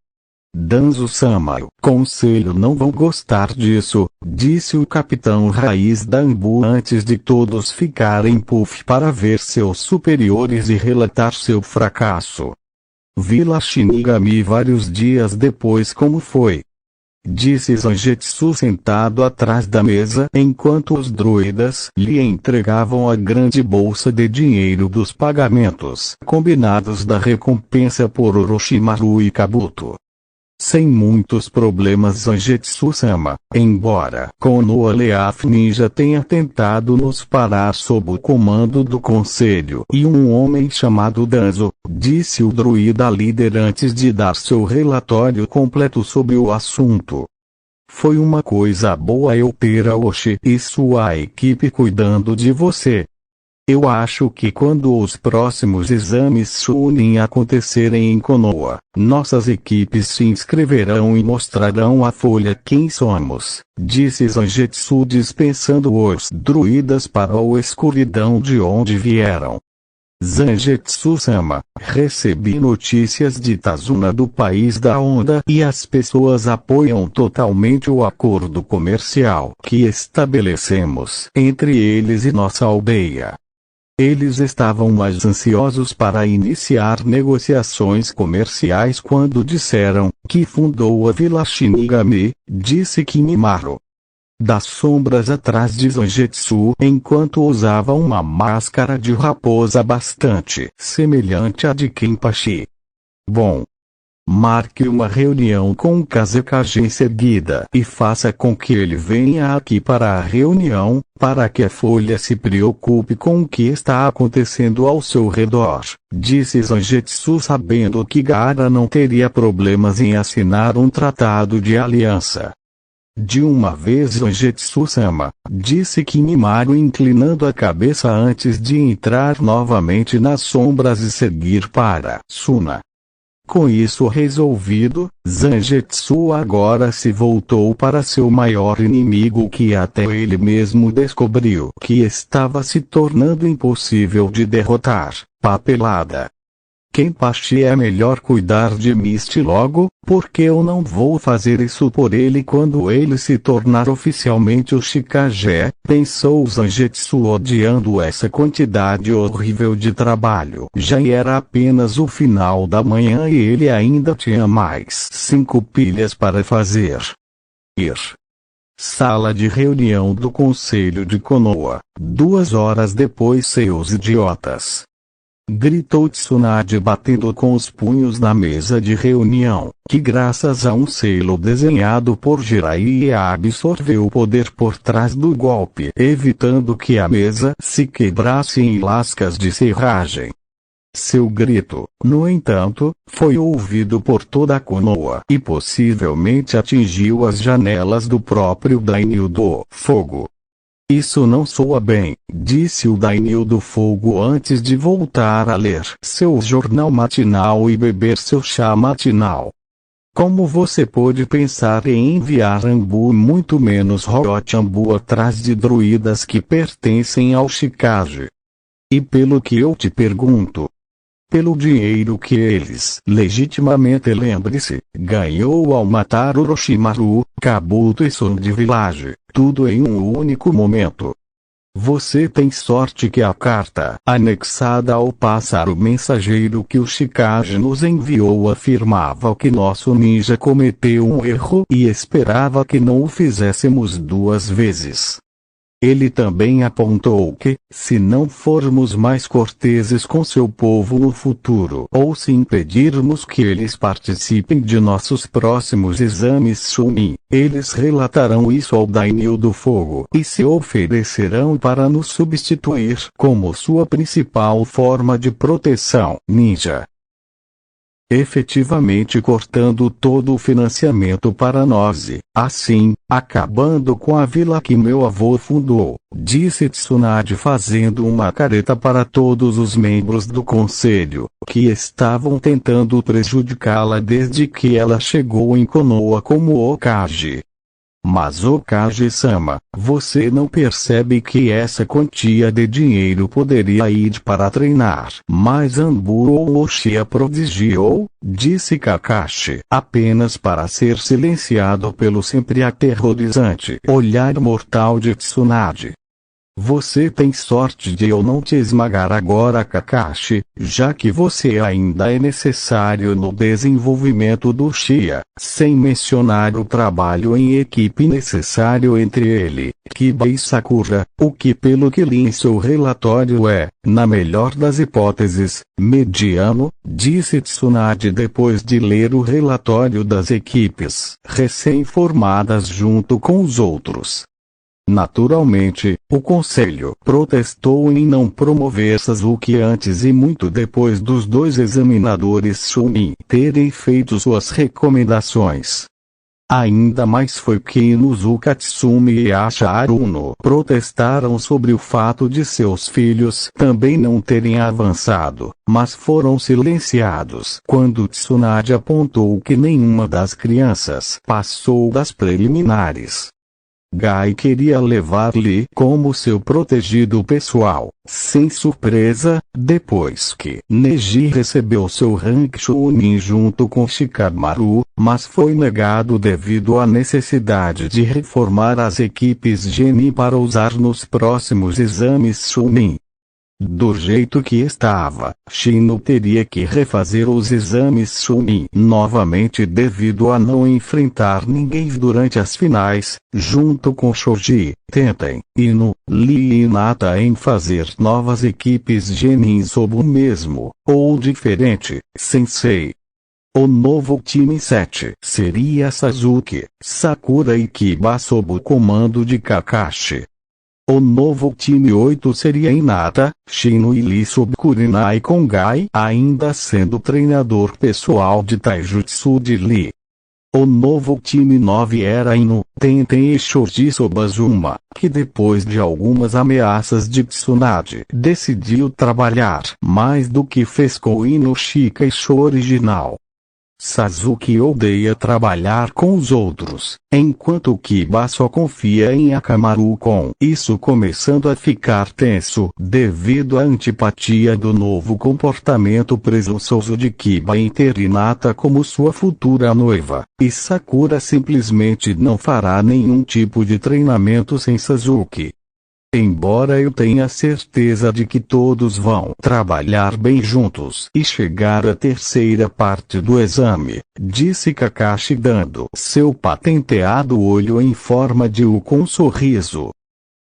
[SPEAKER 1] Danzo-sama, o conselho não vão gostar disso, disse o capitão raiz da Anbu antes de todos ficarem puff para ver seus superiores e relatar seu fracasso. Vila Shinigami vários dias depois. Como foi? Disse Zangetsu sentado atrás da mesa enquanto os druidas lhe entregavam a grande bolsa de dinheiro dos pagamentos combinados da recompensa por Orochimaru e Kabuto. Sem muitos problemas, Zangetsu-sama, embora Konoha Leaf Ninja tenha tentado nos parar sob o comando do conselho e um homem chamado Danzo, disse o druida líder antes de dar seu relatório completo sobre o assunto. Foi uma coisa boa eu ter Aoshi e sua equipe cuidando de você. Eu acho que quando os próximos exames Chunin acontecerem em Konoha, nossas equipes se inscreverão e mostrarão à Folha quem somos, disse Zangetsu dispensando os druidas para a escuridão de onde vieram. Zangetsu-sama, recebi notícias de Tazuna do país da onda e as pessoas apoiam totalmente o acordo comercial que estabelecemos entre eles e nossa aldeia. Eles estavam mais ansiosos para iniciar negociações comerciais quando disseram que fundou a Vila Shinigami, disse Kimimaro. Das sombras atrás de Zangetsu enquanto usava uma máscara de raposa bastante semelhante à de Kenpachi. Bom. Marque uma reunião com o Kazekage em seguida e faça com que ele venha aqui para a reunião, para que a Folha se preocupe com o que está acontecendo ao seu redor, disse Zangetsu sabendo que Gaara não teria problemas em assinar um tratado de aliança. De uma vez, Zangetsu-sama, disse Kimimaro inclinando a cabeça antes de entrar novamente nas sombras e seguir para Suna. Com isso resolvido, Zangetsu agora se voltou para seu maior inimigo que até ele mesmo descobriu que estava se tornando impossível de derrotar, Papelada. Kenpachi é melhor cuidar de Misty logo, porque eu não vou fazer isso por ele quando ele se tornar oficialmente o Shikage, pensou Zangetsu odiando essa quantidade horrível de trabalho. Já era apenas o final da manhã e ele ainda tinha mais 5 pilhas para fazer. Ir. Sala de reunião do Conselho de Konoha. 2 horas depois, seus idiotas! Gritou Tsunade batendo com os punhos na mesa de reunião, que graças a um selo desenhado por Jiraiya absorveu o poder por trás do golpe, evitando que a mesa se quebrasse em lascas de serragem. Seu grito, no entanto, foi ouvido por toda a Konoha e possivelmente atingiu as janelas do próprio Daimyo do Fogo. Isso não soa bem, disse o Daimyo do Fogo antes de voltar a ler seu jornal matinal e beber seu chá matinal. Como você pôde pensar em enviar Anbu, muito menos Orochi Anbu, atrás de druidas que pertencem ao Shikage? E pelo que eu te pergunto, pelo dinheiro que eles, legitimamente, lembre-se, ganhou ao matar Orochimaru, Kabuto e Sound Village, tudo em um único momento. Você tem sorte que a carta anexada ao pássaro mensageiro que o Shikage nos enviou afirmava que nosso ninja cometeu um erro e esperava que não o fizéssemos 2 vezes. Ele também apontou que, se não formos mais corteses com seu povo no futuro, ou se impedirmos que eles participem de nossos próximos exames Chunin, eles relatarão isso ao Daimyo do Fogo e se oferecerão para nos substituir como sua principal forma de proteção ninja, efetivamente cortando todo o financiamento para nós e, assim, acabando com a vila que meu avô fundou, disse Tsunade fazendo uma careta para todos os membros do conselho, que estavam tentando prejudicá-la desde que ela chegou em Konoha como Hokage. Mas Hokage-sama, você não percebe que essa quantia de dinheiro poderia ir para treinar mais Anbu ou Oshia prodigiou, disse Kakashi, apenas para ser silenciado pelo sempre aterrorizante olhar mortal de Tsunade. Você tem sorte de eu não te esmagar agora, Kakashi, já que você ainda é necessário no desenvolvimento do Uchiha, sem mencionar o trabalho em equipe necessário entre ele, Kiba e Sakura, o que pelo que li em seu relatório é, na melhor das hipóteses, mediano, disse Tsunade depois de ler o relatório das equipes recém-formadas junto com os outros. Naturalmente, o Conselho protestou em não promover Sasuke antes e muito depois dos 2 examinadores Chunin terem feito suas recomendações. Ainda mais foi que Inuzuka Tsumi e Asha Aruno protestaram sobre o fato de seus filhos também não terem avançado, mas foram silenciados quando Tsunade apontou que nenhuma das crianças passou das preliminares. Gai queria levar-lhe como seu protegido pessoal, sem surpresa, depois que Neji recebeu seu rank Chunin junto com Shikamaru, mas foi negado devido à necessidade de reformar as equipes Genin para usar nos próximos exames Chunin. Do jeito que estava, Shino teria que refazer os exames Chunin novamente devido a não enfrentar ninguém durante as finais, junto com Shoji, Tenten, Ino, Lee e Hinata em fazer novas equipes Genin sob o mesmo, ou diferente, sensei. O novo time 7 seria Sasuke, Sakura e Kiba sob o comando de Kakashi. O novo time 8 seria Hinata, Shino e Lee sob Kurenai com Gai ainda sendo treinador pessoal de Taijutsu de Lee. O novo time 9 era Ino, Tenten e Shoji sob Azuma, que depois de algumas ameaças de Tsunade decidiu trabalhar mais do que fez com Ino Shika e Sho original. Sasuke odeia trabalhar com os outros, enquanto Kiba só confia em Akamaru, com isso começando a ficar tenso devido à antipatia do novo comportamento presunçoso de Kiba em ter Hinata como sua futura noiva, e Sakura simplesmente não fará nenhum tipo de treinamento sem Sasuke. Embora eu tenha certeza de que todos vão trabalhar bem juntos e chegar à terceira parte do exame, disse Kakashi dando seu patenteado olho em forma de U com um sorriso.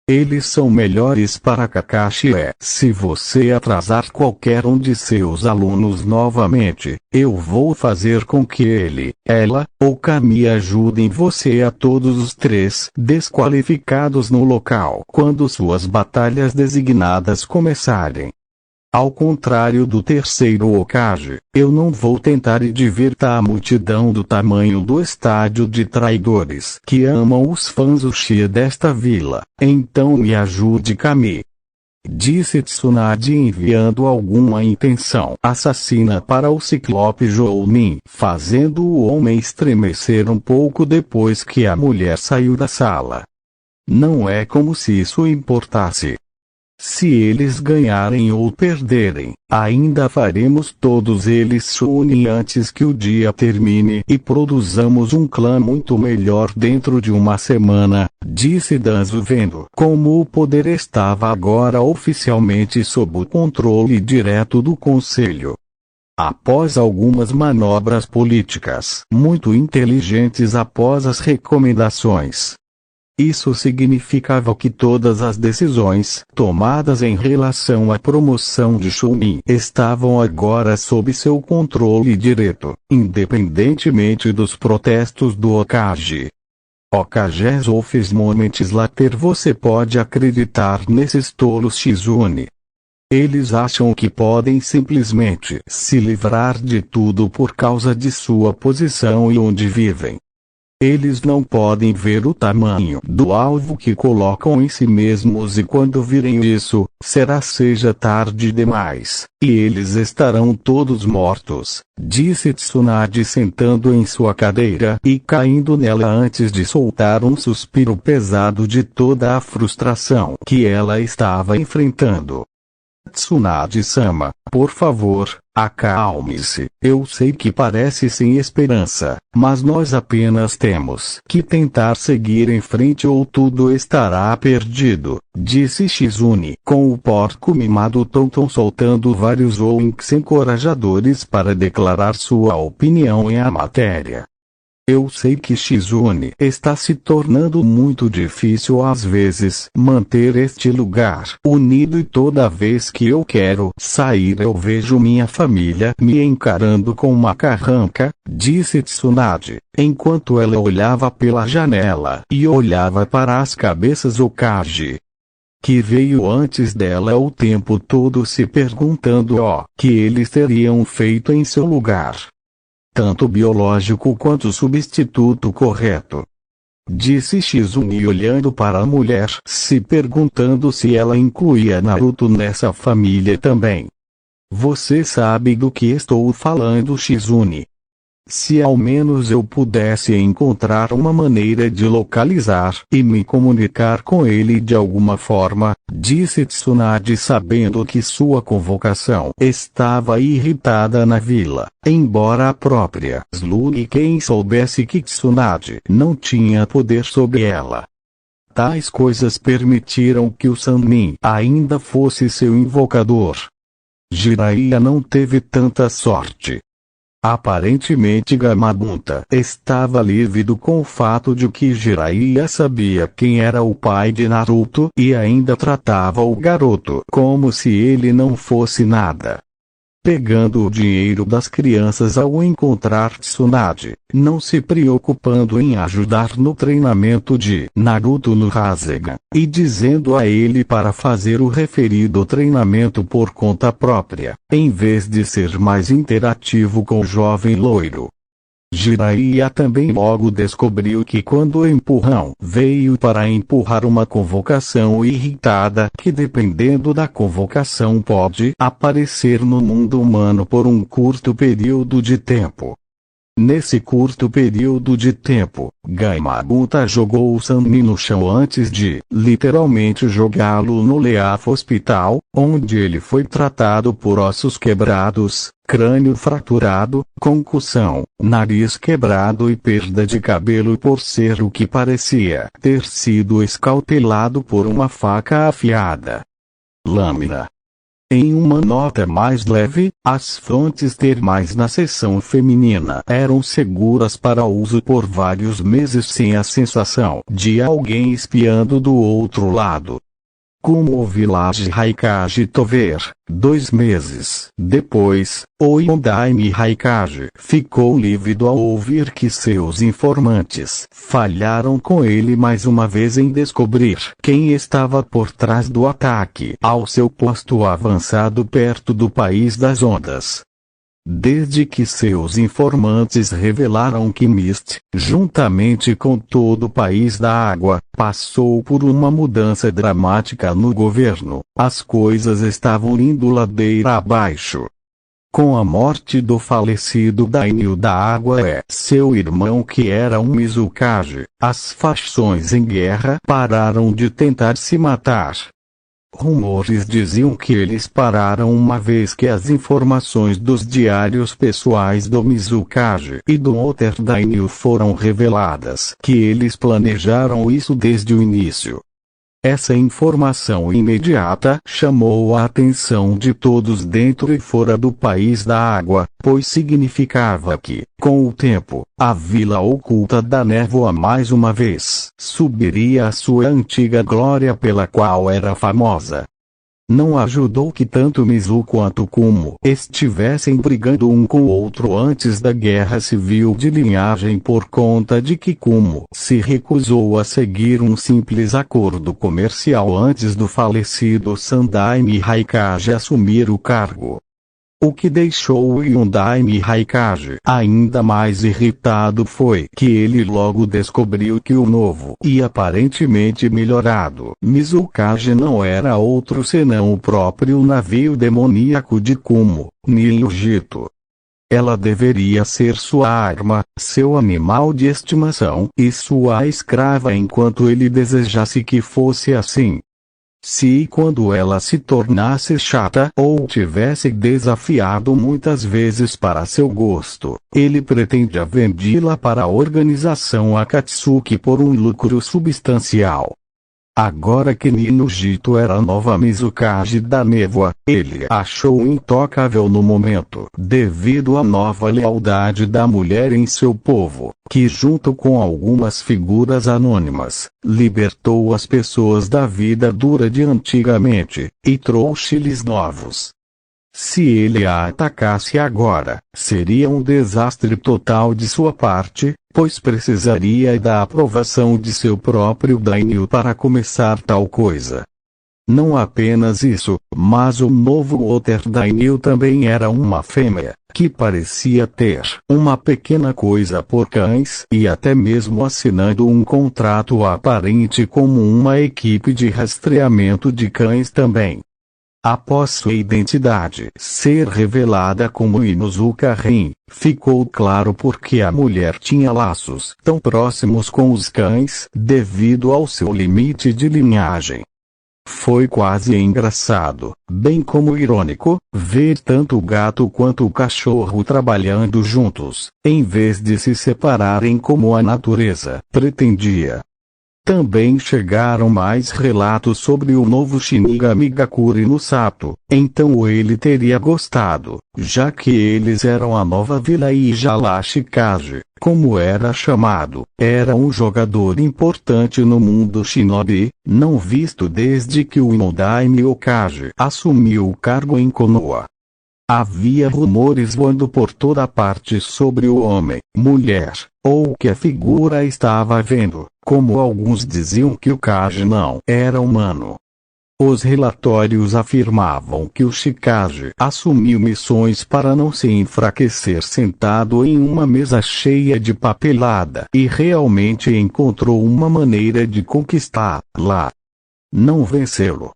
[SPEAKER 1] Eles são melhores para Kakashi. Se você atrasar qualquer um de seus alunos novamente, eu vou fazer com que ele, ela, ou Kami ajudem você a todos os três desqualificados no local quando suas batalhas designadas começarem. Ao contrário do terceiro Hokage, eu não vou tentar divertir a multidão do tamanho do estádio de traidores que amam os fãs Uchiha desta vila. Então me ajude, Kami, disse Tsunade enviando alguma intenção assassina para o Ciclope Jounin, fazendo o homem estremecer um pouco depois que a mulher saiu da sala. Não é como se isso importasse. Se eles ganharem ou perderem, ainda faremos todos eles Chunin antes que o dia termine e produzamos um clã muito melhor dentro de uma semana, disse Danzo vendo como o poder estava agora oficialmente sob o controle direto do conselho. Após algumas manobras políticas muito inteligentes após as recomendações, isso significava que todas as decisões tomadas em relação à promoção de Chunin estavam agora sob seu controle direto, independentemente dos protestos do Hokage. Hokages Office Moments Later. Você pode acreditar nesses tolos, Shizune. Eles acham que podem simplesmente se livrar de tudo por causa de sua posição e onde vivem. Eles não podem ver o tamanho do alvo que colocam em si mesmos e quando virem isso, seja tarde demais, e eles estarão todos mortos, disse Tsunade sentando em sua cadeira e caindo nela antes de soltar um suspiro pesado de toda a frustração que ela estava enfrentando. Tsunade-sama, por favor, acalme-se. Eu sei que parece sem esperança, mas nós apenas temos que tentar seguir em frente ou tudo estará perdido, disse Shizune com o porco mimado Tonton soltando vários winks encorajadores para declarar sua opinião em a matéria. Eu sei que Shizune está se tornando muito difícil às vezes manter este lugar unido e toda vez que eu quero sair eu vejo minha família me encarando com uma carranca, disse Tsunade, enquanto ela olhava pela janela e olhava para as cabeças Hokage que veio antes dela o tempo todo se perguntando o que eles teriam feito em seu lugar. Tanto biológico quanto substituto correto, disse Shizune olhando para a mulher se perguntando se ela incluía Naruto nessa família também. Você sabe do que estou falando, Shizune. Se ao menos eu pudesse encontrar uma maneira de localizar e me comunicar com ele de alguma forma, disse Tsunade sabendo que sua convocação estava irritada na vila, embora a própria Slug quem soubesse que Tsunade não tinha poder sobre ela. Tais coisas permitiram que o Sannin ainda fosse seu invocador. Jiraiya não teve tanta sorte. Aparentemente Gamabunta estava lívido com o fato de que Jiraiya sabia quem era o pai de Naruto e ainda tratava o garoto como se ele não fosse nada. Pegando o dinheiro das crianças ao encontrar Tsunade, não se preocupando em ajudar no treinamento de Naruto no Rasengan, e dizendo a ele para fazer o referido treinamento por conta própria, em vez de ser mais interativo com o jovem loiro. Jiraiya também logo descobriu que quando o empurrão veio para empurrar uma convocação irritada que dependendo da convocação pode aparecer no mundo humano por um curto período de tempo. Nesse curto período de tempo, Gamabunta jogou o Sanmi no chão antes de, literalmente, jogá-lo no Leaf Hospital, onde ele foi tratado por ossos quebrados, crânio fraturado, concussão, nariz quebrado e perda de cabelo por ser o que parecia ter sido escalpelado por uma faca afiada. Lâmina. Em uma nota mais leve, as fontes termais na seção feminina eram seguras para uso por vários meses sem a sensação de alguém espiando do outro lado. Como o Village Raikage Tover, 2 meses depois, o Yondaime Raikage ficou lívido ao ouvir que seus informantes falharam com ele mais uma vez em descobrir quem estava por trás do ataque ao seu posto avançado perto do País das Ondas. Desde que seus informantes revelaram que Mist, juntamente com todo o País da Água, passou por uma mudança dramática no governo, as coisas estavam indo ladeira abaixo. Com a morte do falecido Daimyo da Água seu irmão que era um Mizukage, as facções em guerra pararam de tentar se matar. Rumores diziam que eles pararam uma vez que as informações dos diários pessoais do Mizukage e do Otter Daimyo foram reveladas, que eles planejaram isso desde o início. Essa informação imediata chamou a atenção de todos dentro e fora do País da Água, pois significava que, com o tempo, a Vila Oculta da Névoa mais uma vez subiria à sua antiga glória pela qual era famosa. Não ajudou que tanto Mizu quanto Kumo estivessem brigando um com o outro antes da guerra civil de linhagem por conta de que Kumo se recusou a seguir um simples acordo comercial antes do falecido Sandaime Raikage assumir o cargo. O que deixou o Yondaime Raikage ainda mais irritado foi que ele logo descobriu que o novo e aparentemente melhorado Mizukage não era outro senão o próprio navio demoníaco de Kumo, Niljito. Ela deveria ser sua arma, seu animal de estimação e sua escrava enquanto ele desejasse que fosse assim. Se e quando ela se tornasse chata ou tivesse desafiado muitas vezes para seu gosto, ele pretendia vendê-la para a organização Akatsuki por um lucro substancial. Agora que Niljito era a nova Mizukage da Névoa, ele achou intocável no momento, devido à nova lealdade da mulher em seu povo, que junto com algumas figuras anônimas, libertou as pessoas da vida dura de antigamente, e trouxe-lhes novos. Se ele a atacasse agora, seria um desastre total de sua parte, pois precisaria da aprovação de seu próprio Daimyo para começar tal coisa. Não apenas isso, mas o novo Otter Daimyo também era uma fêmea, que parecia ter uma pequena coisa por cães e até mesmo assinando um contrato aparente como uma equipe de rastreamento de cães também. Após sua identidade ser revelada como Inuzuka Rin, ficou claro porque a mulher tinha laços tão próximos com os cães, devido ao seu limite de linhagem. Foi quase engraçado, bem como irônico, ver tanto o gato quanto o cachorro trabalhando juntos, em vez de se separarem como a natureza pretendia. Também chegaram mais relatos sobre o novo Shinigami Gakuri no Sato, então ele teria gostado, já que eles eram a nova Vila Ijala Shikage, como era chamado, era um jogador importante no mundo shinobi, não visto desde que o Yondaime Okage assumiu o cargo em Konoha. Havia rumores voando por toda parte sobre o homem, mulher, ou que a figura estava vendo, como alguns diziam que o Kage não era humano. Os relatórios afirmavam que o Shikage assumiu missões para não se enfraquecer sentado em uma mesa cheia de papelada e realmente encontrou uma maneira de conquistá-la. Não vencê-lo,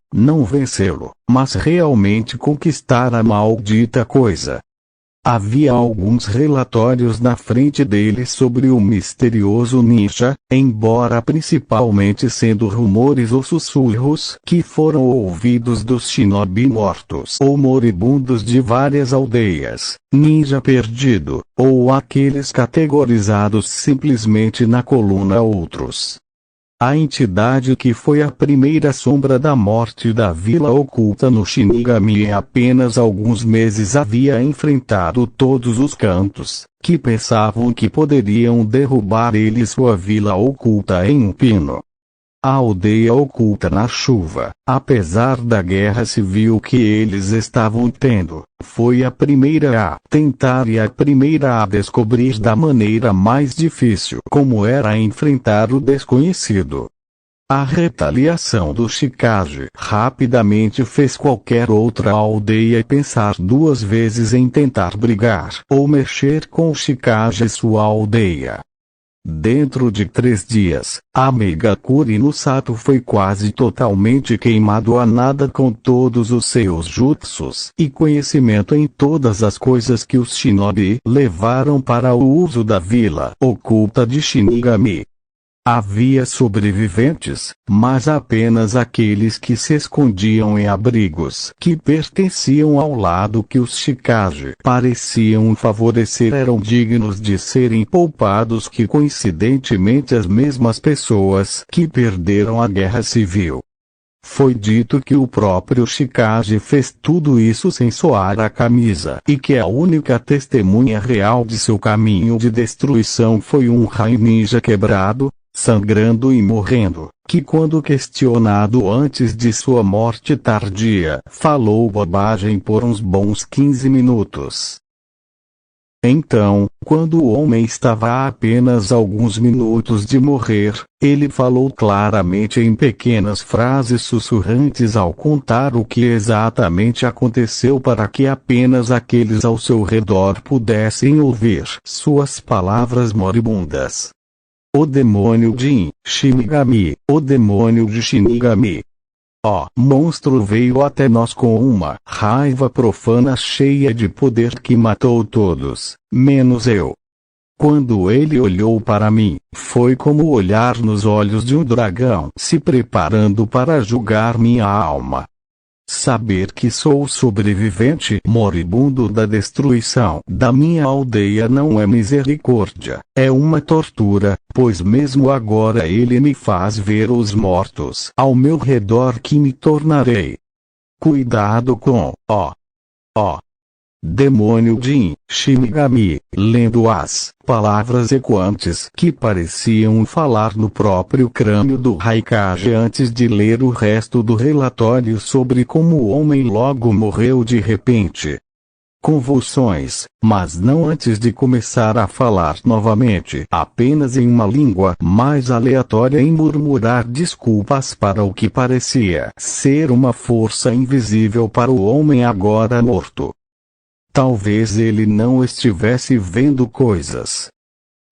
[SPEAKER 1] mas realmente conquistar a maldita coisa. Havia alguns relatórios na frente dele sobre o misterioso ninja, embora principalmente sendo rumores ou sussurros que foram ouvidos dos shinobi mortos ou moribundos de várias aldeias, ninja perdido, ou aqueles categorizados simplesmente na coluna outros. A entidade que foi a primeira sombra da morte da vila oculta no Shinigami em apenas alguns meses havia enfrentado todos os cantos, que pensavam que poderiam derrubar ele e sua vila oculta em um pino. A aldeia oculta na chuva, apesar da guerra civil que eles estavam tendo, foi a primeira a tentar e a primeira a descobrir da maneira mais difícil como era enfrentar o desconhecido. A retaliação do Shikage rapidamente fez qualquer outra aldeia pensar duas vezes em tentar brigar ou mexer com o Shikage e sua aldeia. Dentro de 3 dias, a Megakuri no Sato foi quase totalmente queimado a nada com todos os seus jutsus e conhecimento em todas as coisas que os shinobi levaram para o uso da vila oculta de Shinigami. Havia sobreviventes, mas apenas aqueles que se escondiam em abrigos que pertenciam ao lado que os Shikage pareciam favorecer eram dignos de serem poupados, que coincidentemente as mesmas pessoas que perderam a guerra civil. Foi dito que o próprio Shikage fez tudo isso sem suar a camisa e que a única testemunha real de seu caminho de destruição foi um Raio Ninja quebrado, sangrando e morrendo, que quando questionado antes de sua morte tardia, falou bobagem por uns bons 15 minutos. Então, quando o homem estava a apenas alguns minutos de morrer, ele falou claramente em pequenas frases sussurrantes ao contar o que exatamente aconteceu para que apenas aqueles ao seu redor pudessem ouvir suas palavras moribundas. O demônio de Shinigami, o demônio de Shinigami. O monstro veio até nós com uma raiva profana cheia de poder que matou todos, menos eu. Quando ele olhou para mim, foi como olhar nos olhos de um dragão se preparando para julgar minha alma. Saber que sou sobrevivente moribundo da destruição da minha aldeia não é misericórdia, é uma tortura, pois mesmo agora ele me faz ver os mortos ao meu redor que me tornarei. Cuidado com o demônio de Shinigami, lendo as palavras ecoantes que pareciam falar no próprio crânio do Raikage antes de ler o resto do relatório sobre como o homem logo morreu de repente. Convulsões, mas não antes de começar a falar novamente, apenas em uma língua mais aleatória e murmurar desculpas para o que parecia ser uma força invisível para o homem agora morto. Talvez ele não estivesse vendo coisas.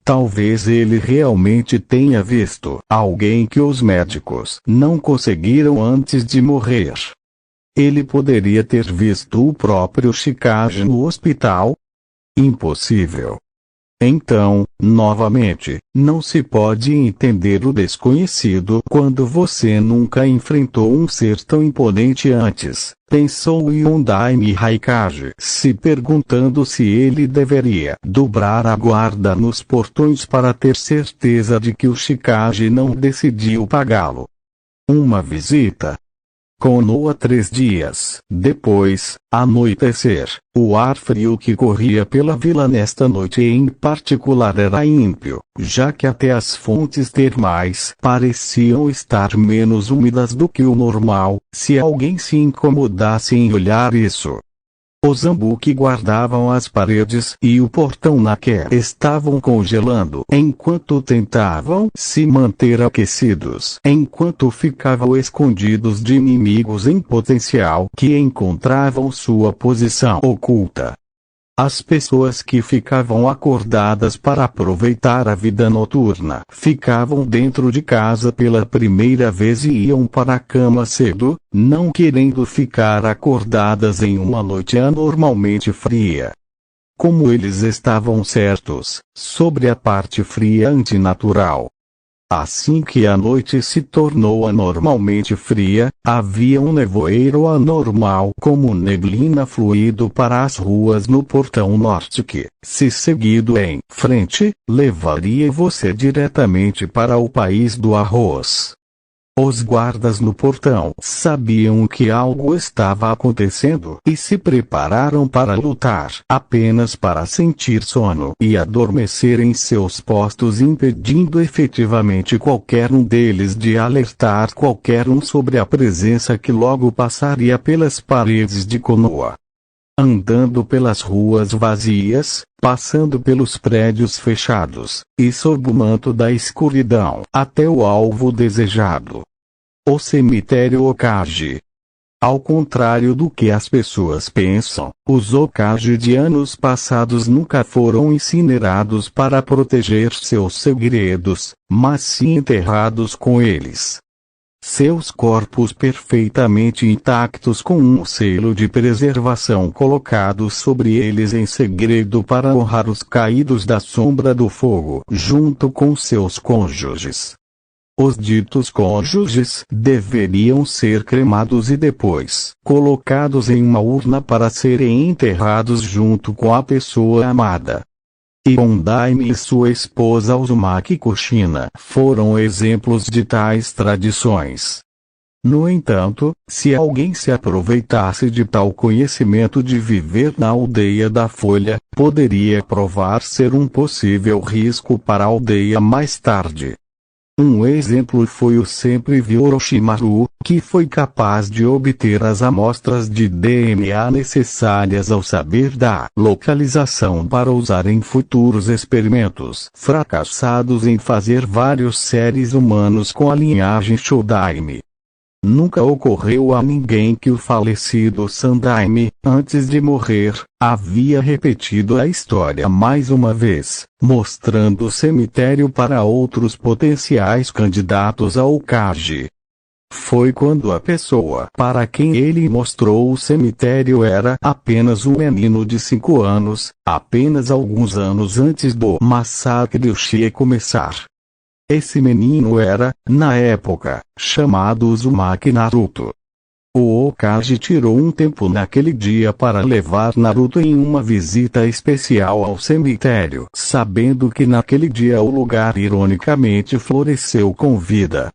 [SPEAKER 1] Talvez ele realmente tenha visto alguém que os médicos não conseguiram antes de morrer. Ele poderia ter visto o próprio Shikage no hospital? Impossível. Então, novamente, não se pode entender o desconhecido quando você nunca enfrentou um ser tão imponente antes, pensou Yondaime Raikage, se perguntando se ele deveria dobrar a guarda nos portões para ter certeza de que o Shikage não decidiu pagá-lo. Uma visita. Konoha 3 dias depois, anoitecer, o ar frio que corria pela vila nesta noite em particular era ímpio, já que até as fontes termais pareciam estar menos úmidas do que o normal, se alguém se incomodasse em olhar isso. Os zambu que guardavam as paredes e o portão Nake estavam congelando enquanto tentavam se manter aquecidos, enquanto ficavam escondidos de inimigos em potencial que encontravam sua posição oculta. As pessoas que ficavam acordadas para aproveitar a vida noturna ficavam dentro de casa pela primeira vez e iam para a cama cedo, não querendo ficar acordadas em uma noite anormalmente fria. como eles estavam certos, sobre a parte fria antinatural. Assim que a noite se tornou anormalmente fria, havia um nevoeiro anormal como neblina fluido para as ruas no portão norte que, se seguido em frente, levaria você diretamente para o país do arroz. Os guardas no portão sabiam que algo estava acontecendo e se prepararam para lutar apenas para sentir sono e adormecer em seus postos, impedindo efetivamente qualquer um deles de alertar qualquer um sobre a presença que logo passaria pelas paredes de Konoha. Andando pelas ruas vazias, passando pelos prédios fechados, e sob o manto da escuridão, até o alvo desejado. O cemitério Okage. Ao contrário do que as pessoas pensam, os Okage de anos passados nunca foram incinerados para proteger seus segredos, mas sim enterrados com eles. Seus corpos perfeitamente intactos com um selo de preservação colocado sobre eles em segredo para honrar os caídos da sombra do fogo junto com seus cônjuges. Os ditos cônjuges deveriam ser cremados e depois colocados em uma urna para serem enterrados junto com a pessoa amada. Yondaime e sua esposa Uzumaki Kushina foram exemplos de tais tradições. No entanto, se alguém se aproveitasse de tal conhecimento de viver na aldeia da Folha, poderia provar ser um possível risco para a aldeia mais tarde. Um exemplo foi o sempre vivo Orochimaru, que foi capaz de obter as amostras de DNA necessárias ao saber da localização para usar em futuros experimentos fracassados em fazer vários seres humanos com a linhagem Shodaime. Nunca ocorreu a ninguém que o falecido Sandaime, antes de morrer, havia repetido a história mais uma vez, mostrando o cemitério para outros potenciais candidatos ao Okage. Foi quando a pessoa para quem ele mostrou o cemitério era apenas um menino de 5 anos, apenas alguns anos antes do massacre Uchiha começar. Esse menino era, na época, chamado Uzumaki Naruto. O Okage tirou um tempo naquele dia para levar Naruto em uma visita especial ao cemitério, sabendo que naquele dia o lugar ironicamente floresceu com vida.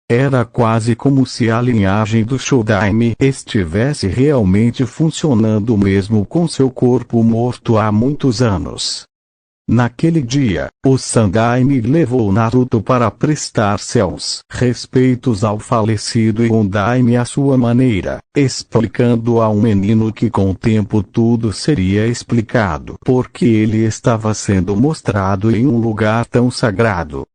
[SPEAKER 1] Era quase como se a linhagem do Shodaime estivesse realmente funcionando mesmo com seu corpo morto há muitos anos. Naquele dia, o Sandaime levou Naruto para prestar seus respeitos ao falecido Yondaime à sua maneira, explicando ao menino que com o tempo tudo seria explicado porque ele estava sendo mostrado em um lugar tão sagrado.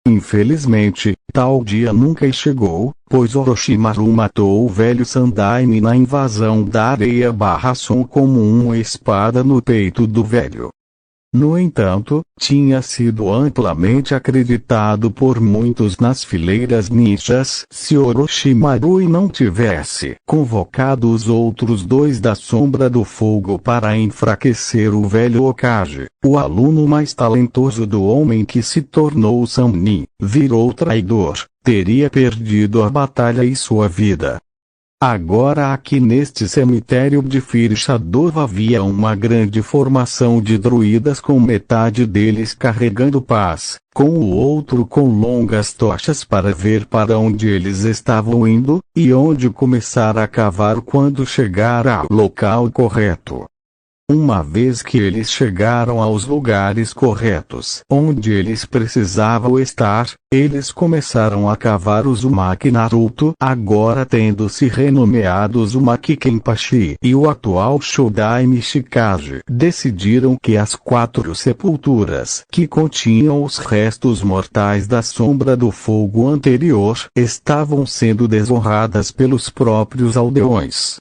[SPEAKER 1] Infelizmente, tal dia nunca chegou, pois Orochimaru matou o velho Sandaime na invasão da Areia-Son como uma espada no peito do velho. No entanto, tinha sido amplamente acreditado por muitos nas fileiras ninjas se Orochimaru não tivesse convocado os outros dois da Sombra do Fogo para enfraquecer o velho Okage, o aluno mais talentoso do homem que se tornou Sannin, virou traidor, teria perdido a batalha e sua vida. Agora aqui neste cemitério de Firshadova havia uma grande formação de druidas com metade deles carregando pás, com o outro com longas tochas para ver para onde eles estavam indo, e onde começar a cavar quando chegar ao local correto. Uma vez que eles chegaram aos lugares corretos onde eles precisavam estar, eles começaram a cavar Uzumaki Naruto, agora tendo se renomeado Uzumaki Kenpachi, e o atual Shodaime Shikage. Decidiram que as 4 sepulturas que continham os restos mortais da Sombra do Fogo anterior estavam sendo desonradas pelos próprios aldeões.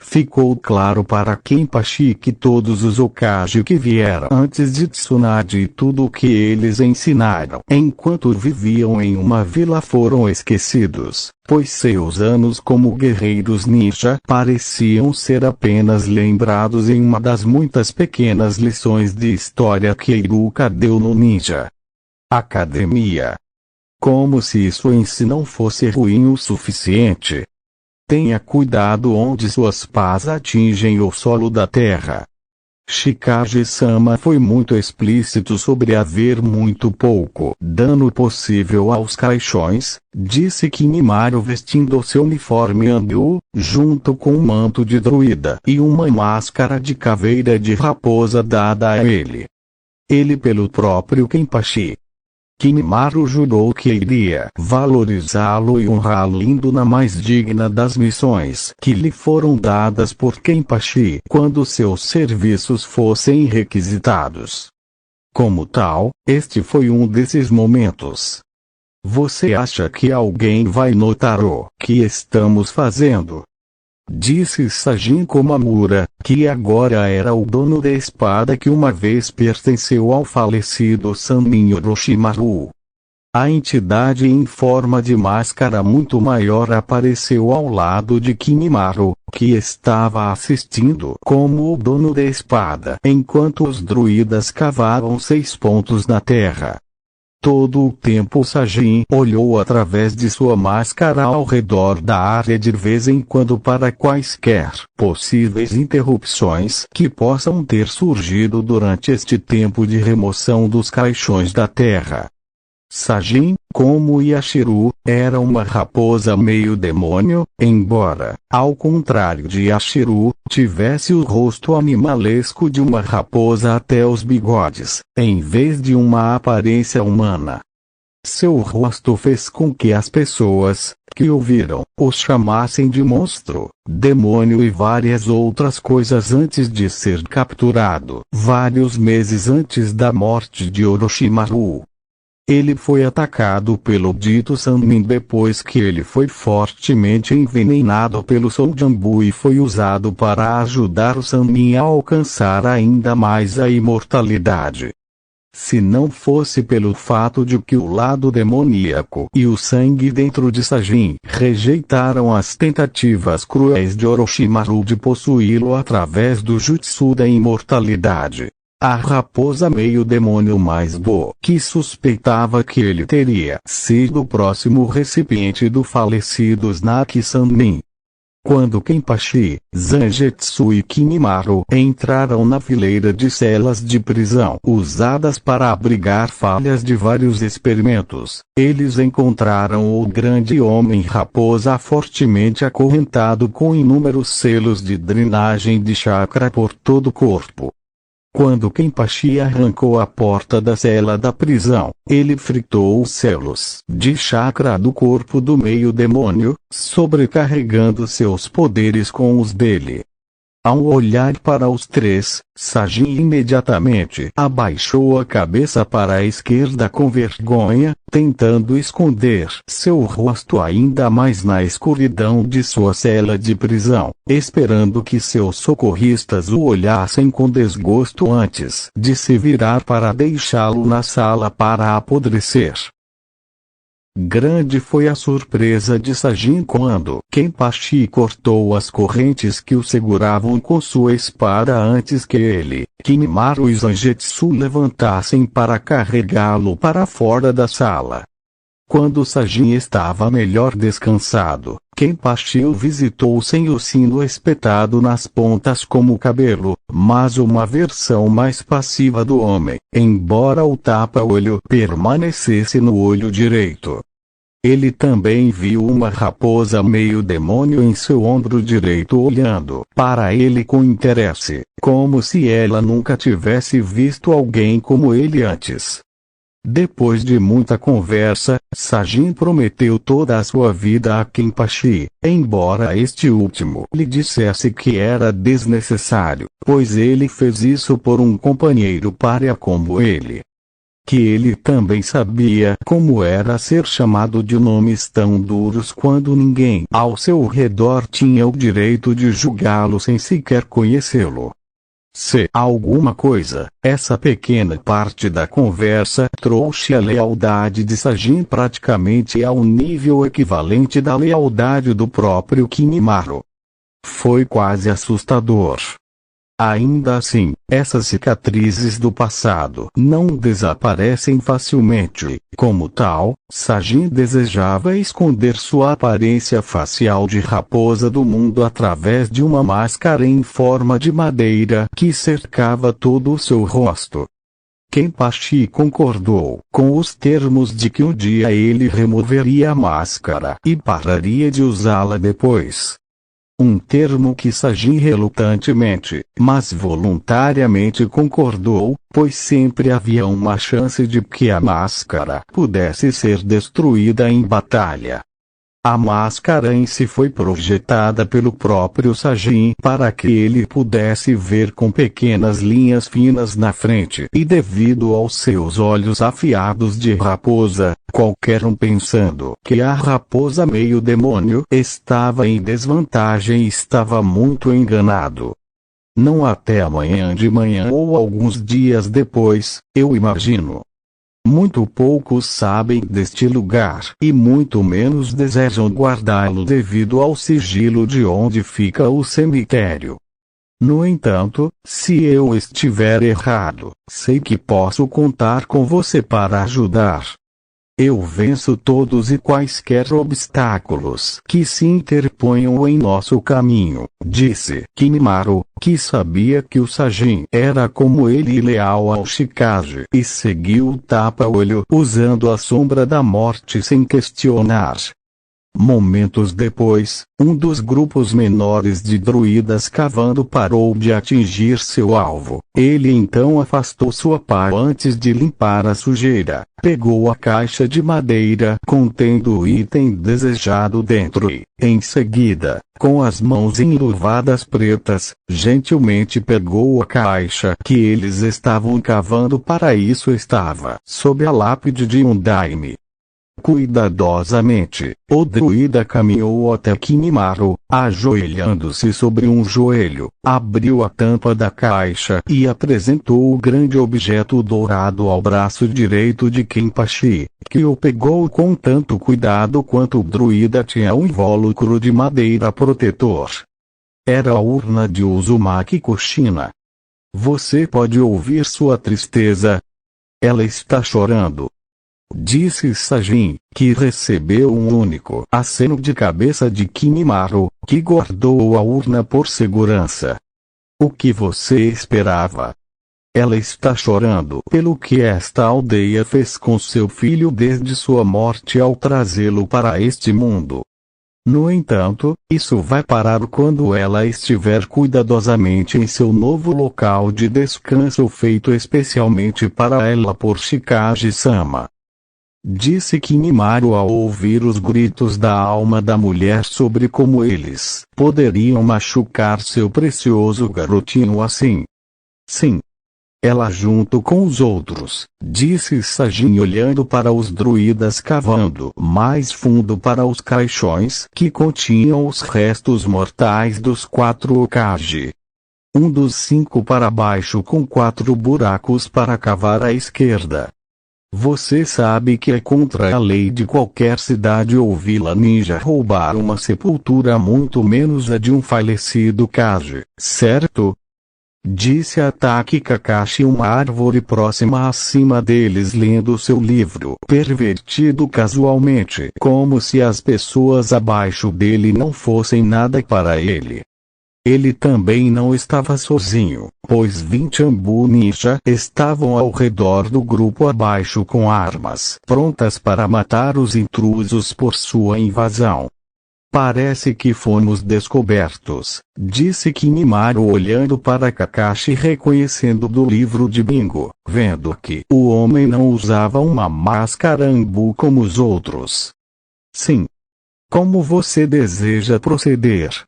[SPEAKER 1] Ficou claro para Kenpachi que todos os Hokage que vieram antes de Tsunade e tudo o que eles ensinaram enquanto viviam em uma vila foram esquecidos, pois seus anos como guerreiros ninja pareciam ser apenas lembrados em uma das muitas pequenas lições de história que Iruka deu no Ninja Academia. Como se isso em si não fosse ruim o suficiente. Tenha cuidado onde suas pás atingem o solo da terra. Shikage-sama foi muito explícito sobre haver muito pouco dano possível aos caixões, disse Kimimaro vestindo seu uniforme Anbu, junto com um manto de druida e uma máscara de caveira de raposa dada a ele. Ele pelo próprio Kenpachi. Kimimaro jurou que iria valorizá-lo e honrá-lo indo na mais digna das missões que lhe foram dadas por Kenpachi quando seus serviços fossem requisitados. Como tal, este foi um desses momentos. Você acha que alguém vai notar o que estamos fazendo? Disse Sajin Komamura, que agora era o dono da espada que uma vez pertenceu ao falecido Sannin Orochimaru. A entidade em forma de máscara muito maior apareceu ao lado de Kimimaro, que estava assistindo como o dono da espada enquanto os druidas cavavam 6 pontos na terra. Todo o tempo Sajin olhou através de sua máscara ao redor da área de vez em quando para quaisquer possíveis interrupções que possam ter surgido durante este tempo de remoção dos caixões da terra. Sajin, como Yashiru, era uma raposa meio demônio, embora, ao contrário de Yashiru, tivesse o rosto animalesco de uma raposa até os bigodes, em vez de uma aparência humana. Seu rosto fez com que as pessoas, que o viram, o chamassem de monstro, demônio e várias outras coisas antes de ser capturado, vários meses antes da morte de Orochimaru. Ele foi atacado pelo dito Sannin depois que ele foi fortemente envenenado pelo Soujambu e foi usado para ajudar o Sannin a alcançar ainda mais a imortalidade. Se não fosse pelo fato de que o lado demoníaco e o sangue dentro de Sajin rejeitaram as tentativas cruéis de Orochimaru de possuí-lo através do jutsu da imortalidade. A raposa meio demônio mais boa que suspeitava que ele teria sido o próximo recipiente do falecido Snake Sannin. Quando Kenpachi, Zangetsu e Kimimaro entraram na fileira de celas de prisão usadas para abrigar falhas de vários experimentos, eles encontraram o grande homem raposa fortemente acorrentado com inúmeros selos de drenagem de chakra por todo o corpo. Quando Kenpachi arrancou a porta da cela da prisão, ele fritou os selos de chakra do corpo do meio demônio, sobrecarregando seus poderes com os dele. Ao olhar para os três, Sajin imediatamente abaixou a cabeça para a esquerda com vergonha, tentando esconder seu rosto ainda mais na escuridão de sua cela de prisão, esperando que seus socorristas o olhassem com desgosto antes de se virar para deixá-lo na sala para apodrecer. Grande foi a surpresa de Sajin quando Kenpachi cortou as correntes que o seguravam com sua espada antes que ele, Kimimaro e Zangetsu levantassem para carregá-lo para fora da sala. Quando Sajin estava melhor descansado, Kenpachi o visitou sem o sino espetado nas pontas como cabelo, mas uma versão mais passiva do homem, embora o tapa-olho permanecesse no olho direito. Ele também viu uma raposa meio demônio em seu ombro direito olhando para ele com interesse, como se ela nunca tivesse visto alguém como ele antes. Depois de muita conversa, Sajin prometeu toda a sua vida a Kenpachi, embora este último lhe dissesse que era desnecessário, pois ele fez isso por um companheiro pária como ele. que ele também sabia como era ser chamado de nomes tão duros quando ninguém ao seu redor tinha o direito de julgá-lo sem sequer conhecê-lo. Se alguma coisa, essa pequena parte da conversa trouxe a lealdade de Sajin praticamente ao nível equivalente da lealdade do próprio Kimimaro. Foi quase assustador. Ainda assim, essas cicatrizes do passado não desaparecem facilmente. Como tal, Sajin desejava esconder sua aparência facial de raposa do mundo através de uma máscara em forma de madeira que cercava todo o seu rosto. Kenpachi concordou com os termos de que um dia ele removeria a máscara e pararia de usá-la depois. Um termo que Sajin relutantemente, mas voluntariamente concordou, pois sempre havia uma chance de que a máscara pudesse ser destruída em batalha. A máscara em si foi projetada pelo próprio Sajin para que ele pudesse ver com pequenas linhas finas na frente e devido aos seus olhos afiados de raposa, qualquer um pensando que a raposa meio demônio estava em desvantagem estava muito enganado. Não até amanhã de manhã ou alguns dias depois, eu imagino. Muito poucos sabem deste lugar e muito menos desejam guardá-lo devido ao sigilo de onde fica o cemitério. No entanto, se eu estiver errado, sei que posso contar com você para ajudar. Eu venço todos e quaisquer obstáculos que se interponham em nosso caminho, disse Kimimaro, que sabia que o Sajin era como ele leal ao Shikage e seguiu o tapa-olho usando a sombra da morte sem questionar. Momentos depois, um dos grupos menores de druidas cavando parou de atingir seu alvo. Ele então afastou sua pá antes de limpar a sujeira, pegou a caixa de madeira contendo o item desejado dentro e, em seguida, com as mãos enluvadas pretas, gentilmente pegou a caixa que eles estavam cavando. Para isso estava sob a lápide de um daime. Cuidadosamente, o druida caminhou até Kimimaro, ajoelhando-se sobre um joelho, abriu a tampa da caixa e apresentou o grande objeto dourado ao braço direito de Kenpachi, que o pegou com tanto cuidado quanto o druida tinha um invólucro de madeira protetor. Era a urna de Uzumaki Kushina. Você pode ouvir sua tristeza. Ela está chorando. Disse Sajin, que recebeu um único aceno de cabeça de Kimimaro, que guardou a urna por segurança. O que você esperava? Ela está chorando pelo que esta aldeia fez com seu filho desde sua morte ao trazê-lo para este mundo. No entanto, isso vai parar quando ela estiver cuidadosamente em seu novo local de descanso feito especialmente para ela por Shikage-sama. Disse Kimimaro ao ouvir os gritos da alma da mulher sobre como eles poderiam machucar seu precioso garotinho assim. Sim. Ela junto com os outros, disse Sajin olhando para os druidas cavando mais fundo para os caixões que continham os restos mortais dos 4 Hokage. Um dos 5 para baixo com 4 buracos para cavar à esquerda. Você sabe que é contra a lei de qualquer cidade ou vila ninja roubar uma sepultura, muito menos a de um falecido Kage, certo? Disse Ataki Kakashi, uma árvore próxima acima deles lendo seu livro pervertido casualmente, como se as pessoas abaixo dele não fossem nada para ele. Ele também não estava sozinho, pois 20 Ambu Ninja estavam ao redor do grupo abaixo com armas prontas para matar os intrusos por sua invasão. Parece que fomos descobertos, disse Kimimaro olhando para Kakashi reconhecendo do livro de bingo, vendo que o homem não usava uma máscara Ambu como os outros. Sim. Como você deseja proceder?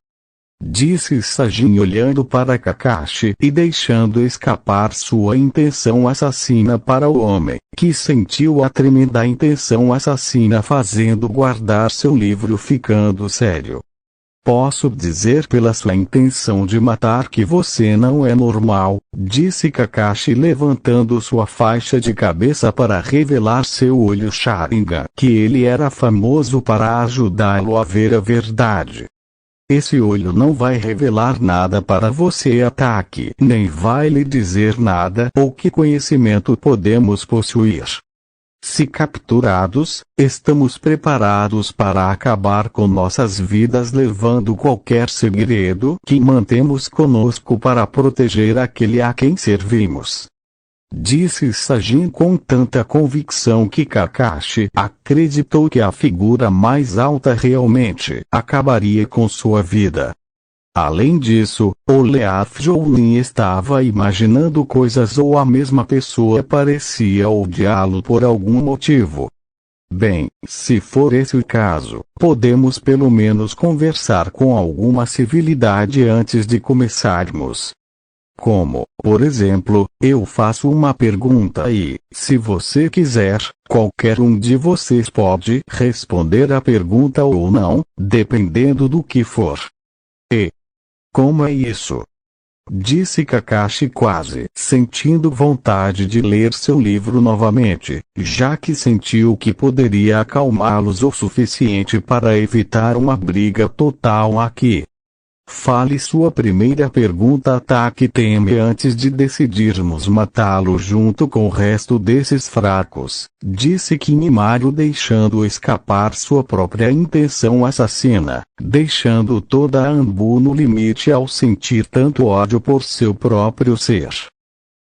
[SPEAKER 1] Disse Sajin olhando para Kakashi e deixando escapar sua intenção assassina para o homem, que sentiu a tremenda intenção assassina fazendo guardar seu livro ficando sério. Posso dizer pela sua intenção de matar que você não é normal, disse Kakashi levantando sua faixa de cabeça para revelar seu olho Sharingan, que ele era famoso para ajudá-lo a ver a verdade. Esse olho não vai revelar nada para você, ataque, nem vai lhe dizer nada ou que conhecimento podemos possuir. Se capturados, estamos preparados para acabar com nossas vidas levando qualquer segredo que mantemos conosco para proteger aquele a quem servimos. Disse Sajin com tanta convicção que Kakashi acreditou que a figura mais alta realmente acabaria com sua vida. Além disso, o Leaf Jounin estava imaginando coisas ou a mesma pessoa parecia odiá-lo por algum motivo. Bem, se for esse o caso, podemos pelo menos conversar com alguma civilidade antes de começarmos. Como, por exemplo, eu faço uma pergunta e, se você quiser, qualquer um de vocês pode responder a pergunta ou não, dependendo do que for. E como é isso? Disse Kakashi quase sentindo vontade de ler seu livro novamente, já que sentiu que poderia acalmá-los o suficiente para evitar uma briga total aqui. Fale sua primeira pergunta, ataque Teme, antes de decidirmos matá-lo junto com o resto desses fracos, disse Kimimaru deixando escapar sua própria intenção assassina, deixando toda a Anbu no limite ao sentir tanto ódio por seu próprio ser.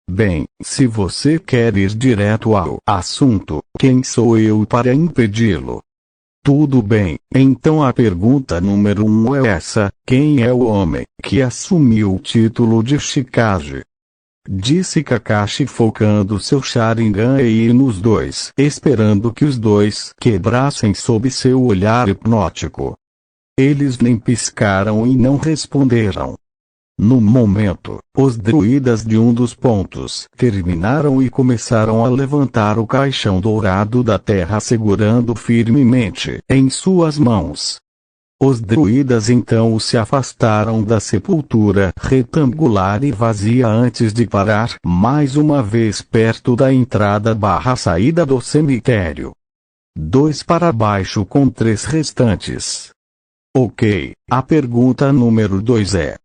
[SPEAKER 1] Bem, se você quer ir direto ao assunto, quem sou eu para impedi-lo? Tudo bem, então a pergunta número 1 é essa: quem é o homem que assumiu o título de Shikage? Disse Kakashi focando seu Sharingan e nos dois, esperando que os dois quebrassem sob seu olhar hipnótico. Eles nem piscaram e não responderam. No momento, os druidas de um dos pontos terminaram e começaram a levantar o caixão dourado da terra segurando firmemente em suas mãos. Os druidas então se afastaram da sepultura retangular e vazia antes de parar mais uma vez perto da entrada/saída do cemitério. 2 para baixo com 3 restantes. Ok, a pergunta número 2 é: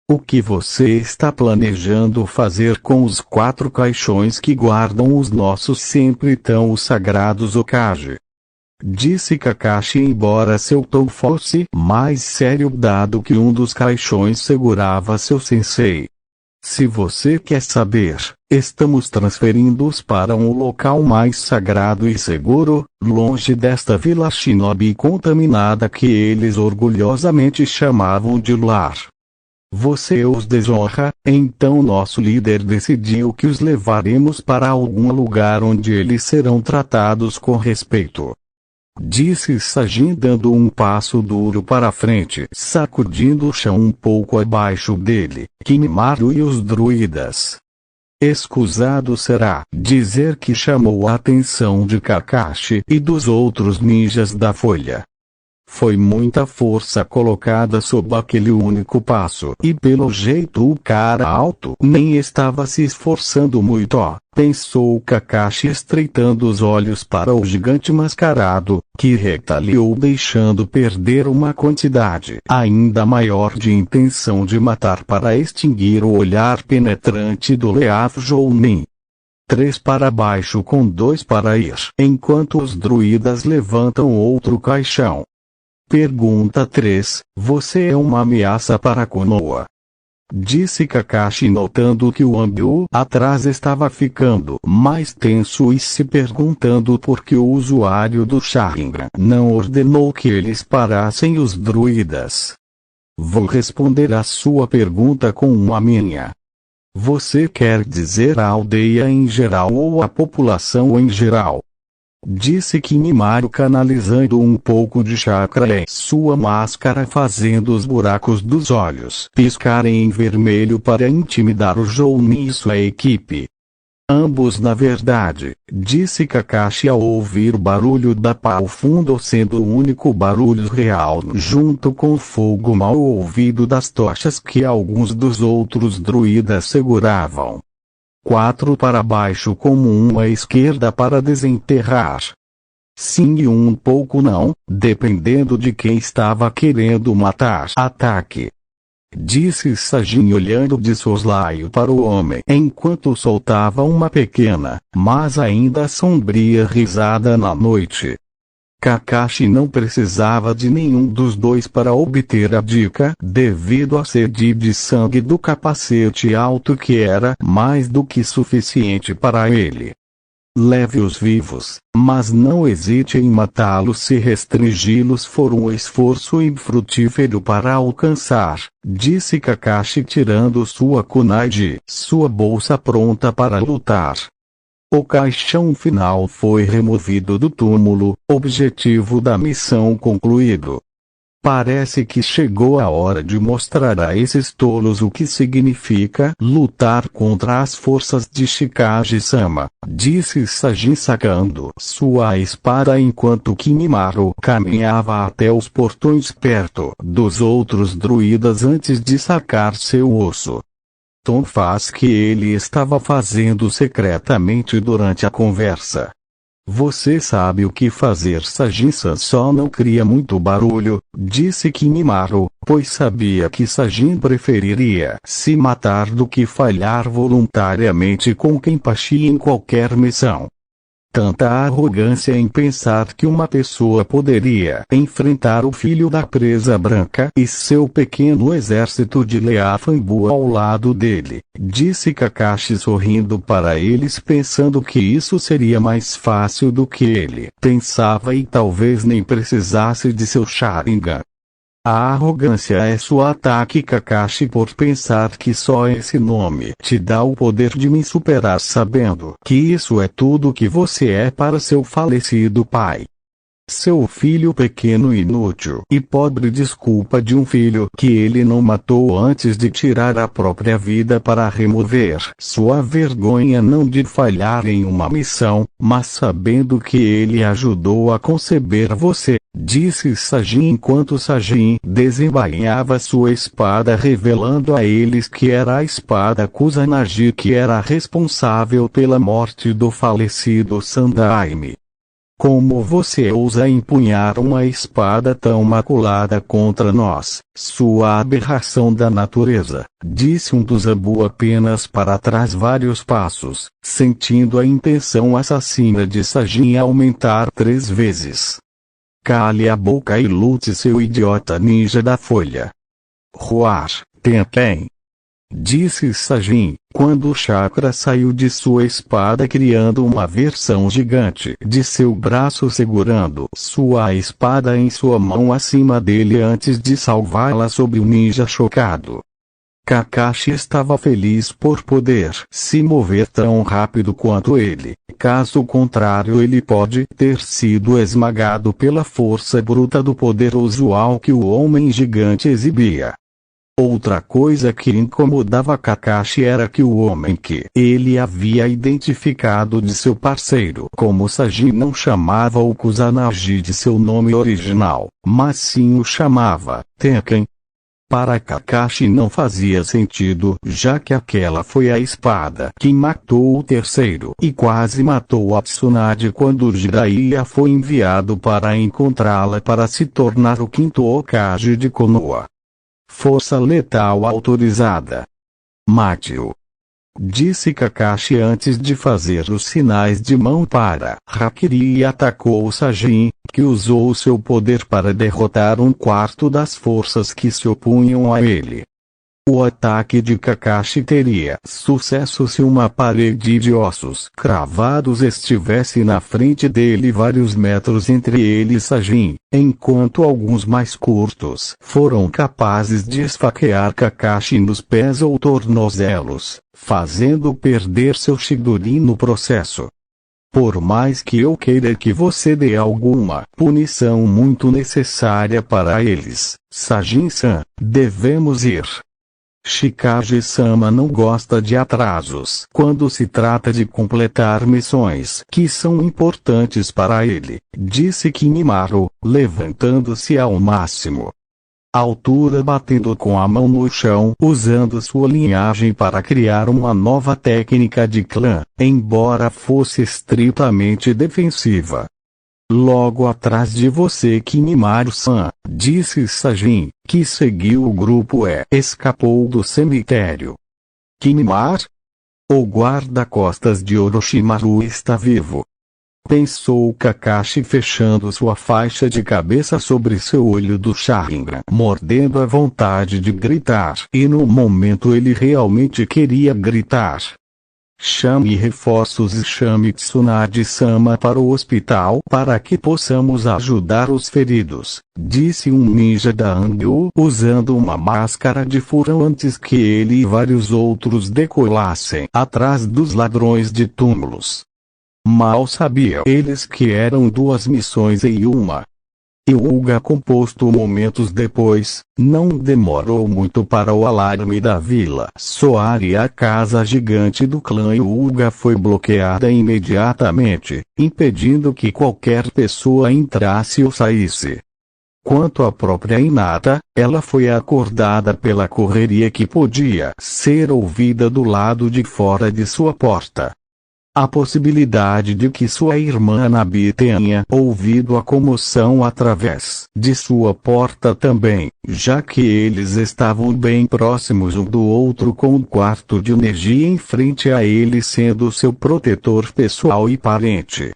[SPEAKER 1] o que você está planejando fazer com os 4 caixões que guardam os nossos sempre tão sagrados Hokage? Disse Kakashi, embora seu tom fosse mais sério dado que um dos caixões segurava seu sensei. Se você quer saber, estamos transferindo-os para um local mais sagrado e seguro, longe desta vila shinobi contaminada que eles orgulhosamente chamavam de lar. Você os desonra, então nosso líder decidiu que os levaremos para algum lugar onde eles serão tratados com respeito. Disse Sajin dando um passo duro para frente, sacudindo o chão um pouco abaixo dele, Kimimaru e os druidas. Escusado será dizer que chamou a atenção de Kakashi e dos outros ninjas da folha. Foi muita força colocada sob aquele único passo e pelo jeito o cara alto nem estava se esforçando muito, pensou Kakashi estreitando os olhos para o gigante mascarado, que retaliou deixando perder uma quantidade ainda maior de intenção de matar para extinguir o olhar penetrante do Leaf Jounin. 3 para baixo com 2 para ir, enquanto os druidas levantam outro caixão. Pergunta 3, você é uma ameaça para Konoha? Disse Kakashi notando que o ambiente atrás estava ficando mais tenso e se perguntando por que o usuário do Sharingan não ordenou que eles parassem os druidas. Vou responder a sua pergunta com a minha. Você quer dizer a aldeia em geral ou a população em geral? disse Kimimaro, canalizando um pouco de chakra em sua máscara, fazendo os buracos dos olhos piscarem em vermelho para intimidar o Jounin e sua equipe. Ambos, na verdade, disse Kakashi ao ouvir o barulho da pá ao fundo, sendo o único barulho real, junto com o fogo mal ouvido das tochas que alguns dos outros druidas seguravam. 4 para baixo como uma esquerda para desenterrar. Sim e um pouco não, dependendo de quem estava querendo matar. Ataque! Disse Sajin, olhando de soslaio para o homem enquanto soltava uma pequena, mas ainda sombria risada na noite. Kakashi não precisava de nenhum dos dois para obter a dica, devido à sede de sangue do capacete alto, que era mais do que suficiente para ele. Leve-os vivos, mas não hesite em matá-los se restringi-los for um esforço infrutífero para alcançar, disse Kakashi, tirando sua kunai de sua bolsa pronta para lutar. O caixão final foi removido do túmulo, objetivo da missão concluído. Parece que chegou a hora de mostrar a esses tolos o que significa lutar contra as forças de Shikage-sama, disse Sajin, sacando sua espada enquanto Kimimaro caminhava até os portões perto dos outros druidas antes de sacar seu osso. Tom faz que ele estava fazendo secretamente durante a conversa. Você sabe o que fazer, Sajin-san, só não cria muito barulho, disse Kimimaro, pois sabia que Sajin preferiria se matar do que falhar voluntariamente com Kenpachi em qualquer missão. Tanta arrogância em pensar que uma pessoa poderia enfrentar o filho da presa branca e seu pequeno exército de Leafambu ao lado dele, disse Kakashi, sorrindo para eles, pensando que isso seria mais fácil do que ele pensava e talvez nem precisasse de seu Sharingan. A arrogância é seu ataque, Kakashi, por pensar que só esse nome te dá o poder de me superar, sabendo que isso é tudo que você é para seu falecido pai. Seu filho pequeno, inútil e pobre, desculpa de um filho que ele não matou antes de tirar a própria vida para remover sua vergonha, não de falhar em uma missão, mas sabendo que ele ajudou a conceber você, disse Sajin, enquanto Sajin desembainhava sua espada, revelando a eles que era a espada Kusanagi que era responsável pela morte do falecido Sandaime. Como você ousa empunhar uma espada tão maculada contra nós, sua aberração da natureza, disse um dos Abu apenas para trás vários passos, sentindo a intenção assassina de Sajin aumentar 3 vezes. Cale a boca e lute, seu idiota ninja da folha. Roar, Tenken, disse Sajin, quando o chakra saiu de sua espada, criando uma versão gigante de seu braço, segurando sua espada em sua mão acima dele antes de salvá-la sobre o ninja chocado. Kakashi estava feliz por poder se mover tão rápido quanto ele, caso contrário ele pode ter sido esmagado pela força bruta do poder usual que o homem gigante exibia. Outra coisa que incomodava Kakashi era que o homem que ele havia identificado de seu parceiro como Sajin não chamava o Kusanagi de seu nome original, mas sim o chamava Tenken. Para Kakashi não fazia sentido, já que aquela foi a espada que matou o terceiro e quase matou a Tsunade quando Jiraiya foi enviado para encontrá-la para se tornar o 5º Hokage de Konoha. Força letal autorizada. Mate-o, disse Kakashi antes de fazer os sinais de mão para Hakiri e atacou Sajin, que usou seu poder para derrotar 1/4 das forças que se opunham a ele. O ataque de Kakashi teria sucesso se uma parede de ossos cravados estivesse na frente dele, vários metros entre ele e Sajin, enquanto alguns mais curtos foram capazes de esfaquear Kakashi nos pés ou tornozelos, fazendo perder seu Chidori no processo. Por mais que eu queira que você dê alguma punição muito necessária para eles, Sajin-san, devemos ir. Shikage-sama não gosta de atrasos quando se trata de completar missões que são importantes para ele, disse Kimimaro, levantando-se ao máximo. Altura batendo com a mão no chão, usando sua linhagem para criar uma nova técnica de clã, embora fosse estritamente defensiva. Logo atrás de você, Kimimaro-san, disse Sajin, que seguiu o grupo e escapou do cemitério. Kimimaro? O guarda-costas de Orochimaru está vivo. Pensou Kakashi fechando sua faixa de cabeça sobre seu olho do Sharingan, mordendo a vontade de gritar. E no momento ele realmente queria gritar. Chame reforços e chame Tsunade-sama para o hospital para que possamos ajudar os feridos, disse um ninja da Angyu usando uma máscara de furão antes que ele e vários outros decolassem atrás dos ladrões de túmulos. Mal sabiam eles que eram duas missões em uma. Hyuga, composto momentos depois, não demorou muito para o alarme da vila soar e a casa gigante do clã Hyuga foi bloqueada imediatamente, impedindo que qualquer pessoa entrasse ou saísse. Quanto à própria Hinata, ela foi acordada pela correria que podia ser ouvida do lado de fora de sua porta. A possibilidade de que sua irmã Nabi tenha ouvido a comoção através de sua porta também, já que eles estavam bem próximos um do outro com o quarto de energia em frente a ele sendo seu protetor pessoal e parente.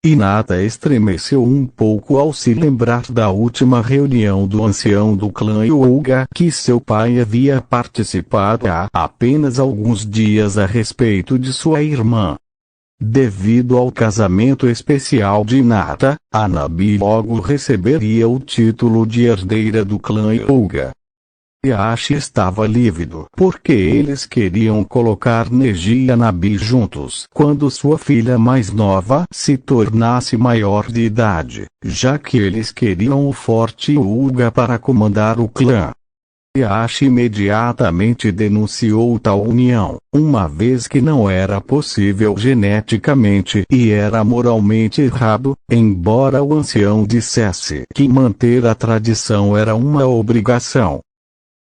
[SPEAKER 1] Hinata estremeceu um pouco ao se lembrar da última reunião do ancião do clã Hyuga que seu pai havia participado há apenas alguns dias a respeito de sua irmã. Devido ao casamento especial de Hinata, a Nabi logo receberia o título de herdeira do clã Hyuga. Ieyashi estava lívido porque eles queriam colocar Neji e Nabi juntos quando sua filha mais nova se tornasse maior de idade, já que eles queriam o forte Hyuga para comandar o clã. Ieyashi imediatamente denunciou tal união, uma vez que não era possível geneticamente e era moralmente errado, embora o ancião dissesse que manter a tradição era uma obrigação.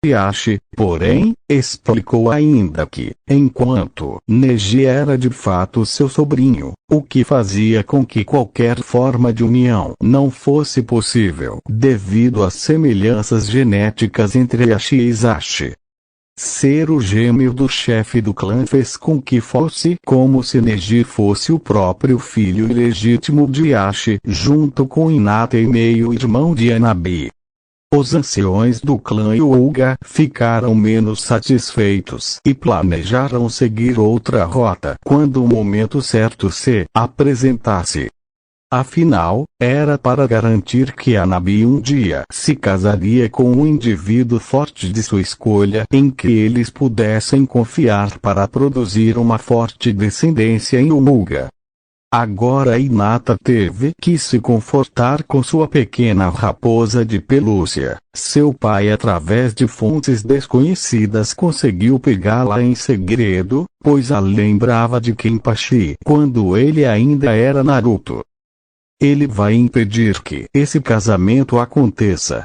[SPEAKER 1] Ieyashi, porém, explicou ainda que, enquanto Neji era de fato seu sobrinho, o que fazia com que qualquer forma de união não fosse possível devido às semelhanças genéticas entre Ieyashi e Ieyashi. Ser o gêmeo do chefe do clã fez com que fosse como se Neji fosse o próprio filho ilegítimo de Ieyashi junto com Hinata e meio-irmão de Nabi. Os anciões do clã Hyuga ficaram menos satisfeitos e planejaram seguir outra rota quando o momento certo se apresentasse. Afinal, era para garantir que a Nabi um dia se casaria com um indivíduo forte de sua escolha em que eles pudessem confiar para produzir uma forte descendência em Hyuga. Agora Hinata teve que se confortar com sua pequena raposa de pelúcia. Seu pai, através de fontes desconhecidas, conseguiu pegá-la em segredo, pois a lembrava de Kenpachi quando ele ainda era Naruto. Ele vai impedir que esse casamento aconteça.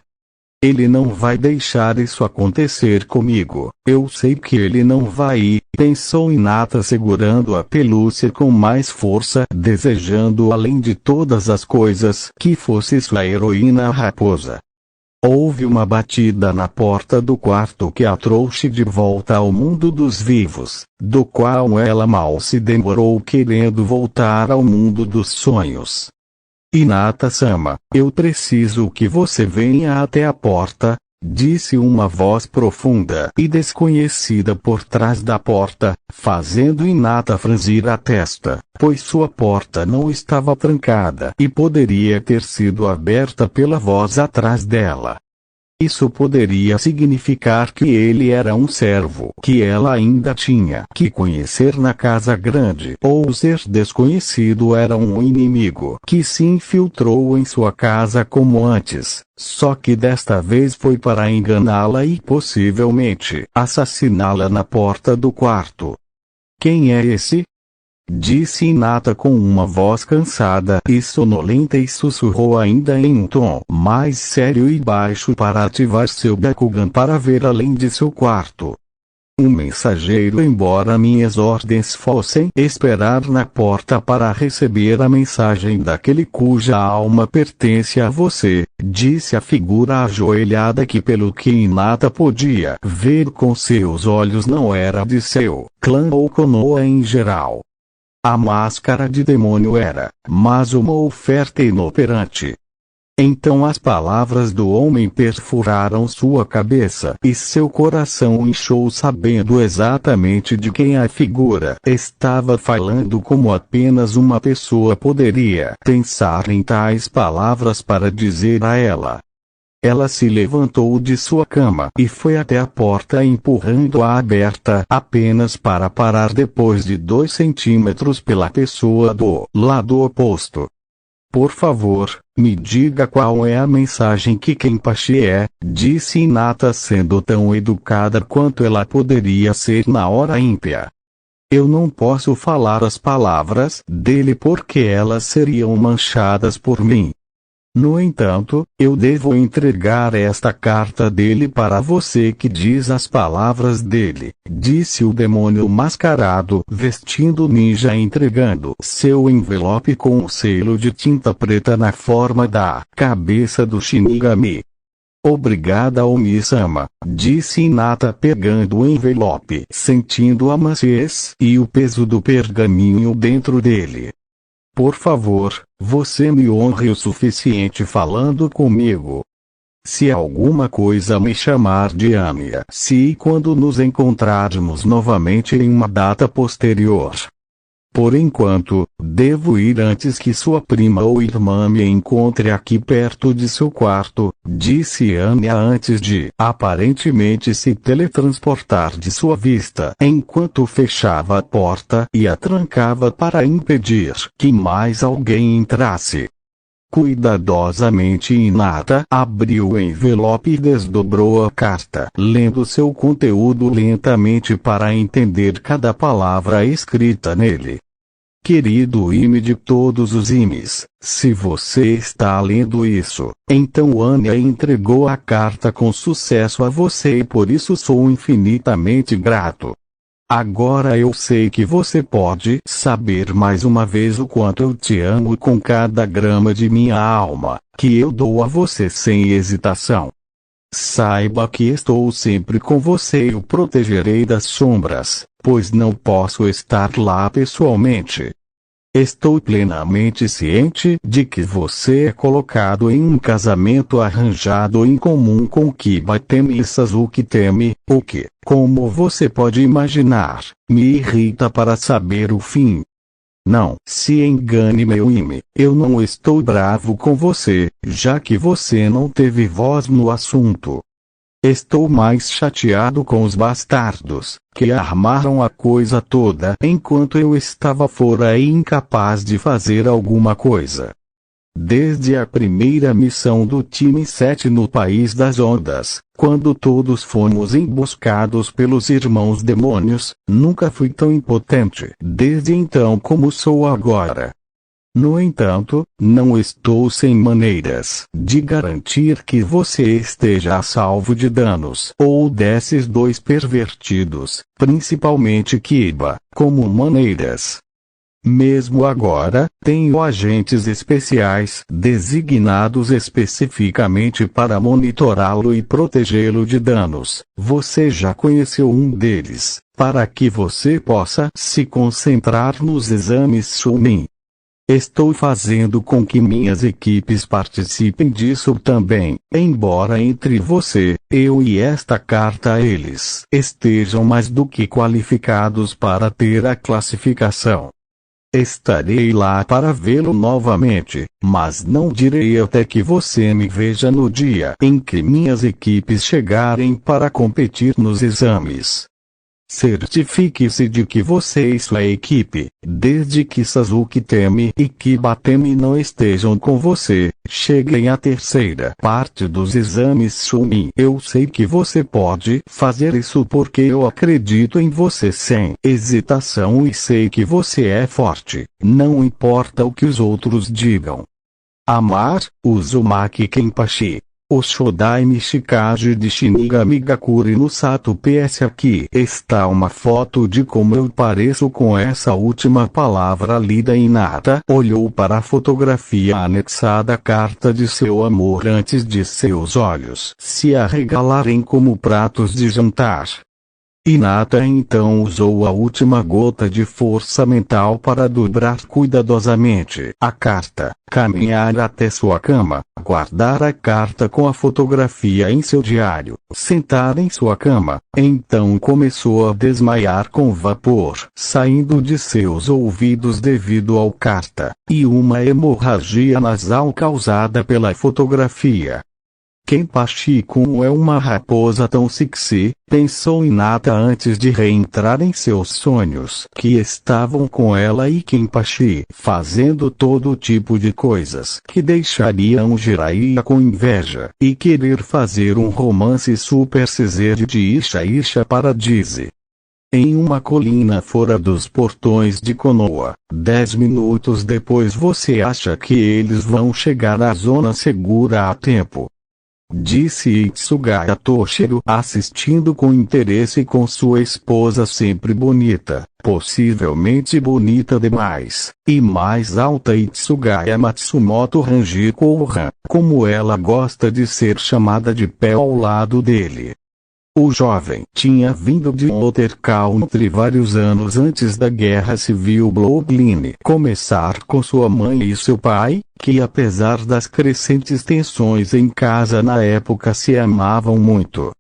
[SPEAKER 1] Ele não vai deixar isso acontecer comigo. Eu sei que ele não vai, pensou Hinata segurando a pelúcia com mais força, desejando além de todas as coisas que fosse sua heroína raposa. Houve uma batida na porta do quarto que a trouxe de volta ao mundo dos vivos, do qual ela mal se demorou querendo voltar ao mundo dos sonhos. Hinata-sama, eu preciso que você venha até a porta, disse uma voz profunda e desconhecida por trás da porta, fazendo Hinata franzir a testa, pois sua porta não estava trancada e poderia ter sido aberta pela voz atrás dela. Isso poderia significar que ele era um servo que ela ainda tinha que conhecer na casa grande, ou o ser desconhecido era um inimigo que se infiltrou em sua casa como antes, só que desta vez foi para enganá-la e possivelmente assassiná-la na porta do quarto. Quem é esse? Disse Hinata com uma voz cansada e sonolenta e sussurrou ainda em um tom mais sério e baixo para ativar seu Bakugan para ver além de seu quarto. Um mensageiro, embora minhas ordens fossem esperar na porta para receber a mensagem daquele cuja alma pertence a você, disse a figura ajoelhada que pelo que Hinata podia ver com seus olhos não era de seu clã ou Konoha em geral. A máscara de demônio era, mas uma oferta inoperante. Então as palavras do homem perfuraram sua cabeça e seu coração inchou sabendo exatamente de quem a figura estava falando, como apenas uma pessoa poderia pensar em tais palavras para dizer a ela. Ela se levantou de sua cama e foi até a porta empurrando-a aberta apenas para parar depois de 2 centímetros pela pessoa do lado oposto. Por favor, me diga qual é a mensagem que Kenpachi é, disse Hinata sendo tão educada quanto ela poderia ser na hora ímpia. Eu não posso falar as palavras dele porque elas seriam manchadas por mim. No entanto, eu devo entregar esta carta dele para você que diz as palavras dele, disse o demônio mascarado vestindo ninja entregando seu envelope com um selo de tinta preta na forma da cabeça do Shinigami. Obrigada, Omi-sama, disse Hinata pegando o envelope, sentindo a maciez e o peso do pergaminho dentro dele. Por favor, você me honre o suficiente falando comigo. Se alguma coisa me chamar de Anya, se quando nos encontrarmos novamente em uma data posterior. Por enquanto, devo ir antes que sua prima ou irmã me encontre aqui perto de seu quarto, disse Anya antes de aparentemente se teletransportar de sua vista enquanto fechava a porta e a trancava para impedir que mais alguém entrasse. Cuidadosamente Hinata abriu o envelope e desdobrou a carta, lendo seu conteúdo lentamente para entender cada palavra escrita nele. Querido Ime de todos os Imes, se você está lendo isso, então Anya entregou a carta com sucesso a você e por isso sou infinitamente grato. Agora eu sei que você pode saber mais uma vez o quanto eu te amo com cada grama de minha alma, que eu dou a você sem hesitação. Saiba que estou sempre com você e o protegerei das sombras, pois não posso estar lá pessoalmente. Estou plenamente ciente de que você é colocado em um casamento arranjado em comum com Kiba Temi e Sasuke Temi, o que, como você pode imaginar, me irrita para saber o fim. Não se engane, meu Ime, eu não estou bravo com você, já que você não teve voz no assunto. Estou mais chateado com os bastardos, que armaram a coisa toda enquanto eu estava fora e incapaz de fazer alguma coisa. Desde a primeira missão do time 7 no País das Ondas, quando todos fomos emboscados pelos irmãos demônios, nunca fui tão impotente desde então como sou agora. No entanto, não estou sem maneiras de garantir que você esteja a salvo de danos ou desses 2 pervertidos, principalmente Kiba, como maneiras. Mesmo agora, tenho agentes especiais designados especificamente para monitorá-lo e protegê-lo de danos. Você já conheceu um deles, para que você possa se concentrar nos exames Chunin. Estou fazendo com que minhas equipes participem disso também, embora entre você, eu e esta carta eles estejam mais do que qualificados para ter a classificação. Estarei lá para vê-lo novamente, mas não direi até que você me veja no dia em que minhas equipes chegarem para competir nos exames. Certifique-se de que você e sua equipe, desde que Sasuke Temi e Kibatemi não estejam com você, cheguem à terceira parte dos exames Chunin. Eu sei que você pode fazer isso porque eu acredito em você sem hesitação e sei que você é forte, não importa o que os outros digam. Amar, Uzumaki Kenpachi. O Shodai Nishikaji de Shinigami Gakuri no Sato PS. Aqui está uma foto de como eu pareço com essa última palavra lida. Hinata olhou para a fotografia anexada à carta de seu amor antes de seus olhos se arregalarem como pratos de jantar. Hinata então usou a última gota de força mental para dobrar cuidadosamente a carta, caminhar até sua cama, guardar a carta com a fotografia em seu diário, sentar em sua cama, então começou a desmaiar com vapor saindo de seus ouvidos devido ao carta, e uma hemorragia nasal causada pela fotografia. Kenpachi-kun é uma raposa tão sexy, pensou Hinata antes de reentrar em seus sonhos que estavam com ela e Kenpachi fazendo todo tipo de coisas que deixariam Jiraiya com inveja e querer fazer um romance super CZ de Isha Isha Paradise. Em uma colina fora dos portões de Konoha, 10 minutos depois você acha que eles vão chegar à zona segura a tempo? Disse Itsugaya Toshiro assistindo com interesse com sua esposa sempre bonita, possivelmente bonita demais, e mais alta Itsugaya Matsumoto Ranjiko Ohan, como ela gosta de ser chamada de pé ao lado dele. O jovem tinha vindo de Otter Country vários anos antes da Guerra Civil Bloodline começar com sua mãe e seu pai, que apesar das crescentes tensões em casa na época se amavam muito.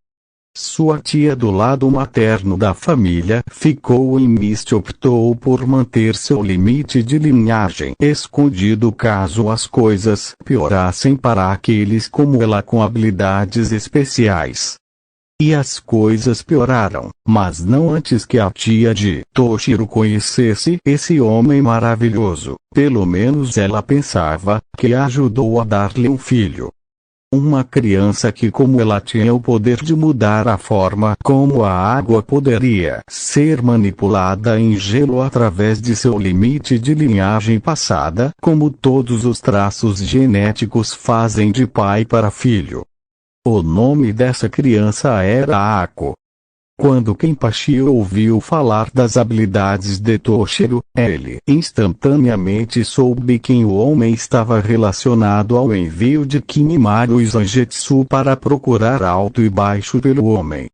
[SPEAKER 1] Sua tia do lado materno da família ficou em Mist e optou por manter seu limite de linhagem escondido caso as coisas piorassem para aqueles como ela com habilidades especiais. E as coisas pioraram, mas não antes que a tia de Toshiro conhecesse esse homem maravilhoso. Pelo menos ela pensava, que ajudou a dar-lhe um filho. Uma criança que como ela tinha o poder de mudar a forma como a água poderia ser manipulada em gelo através de seu limite de linhagem passada, como todos os traços genéticos fazem de pai para filho. O nome dessa criança era Ako. Quando Kenpachi ouviu falar das habilidades de Toshiro, ele instantaneamente soube que o homem estava relacionado ao envio de Kimimaru e Zangetsu para procurar alto e baixo pelo homem.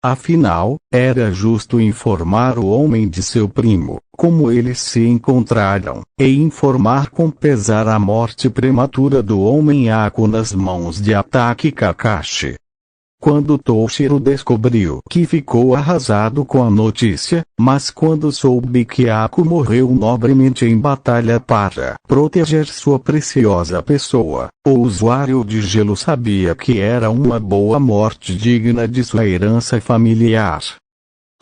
[SPEAKER 1] Afinal, era justo informar o homem de seu primo, como eles se encontraram, e informar com pesar a morte prematura do homem Ako nas mãos de Ataki Kakashi. Quando Toshiro descobriu que ficou arrasado com a notícia, mas quando soube que Ako morreu nobremente em batalha para proteger sua preciosa pessoa, o usuário de gelo sabia que era uma boa morte digna de sua herança familiar.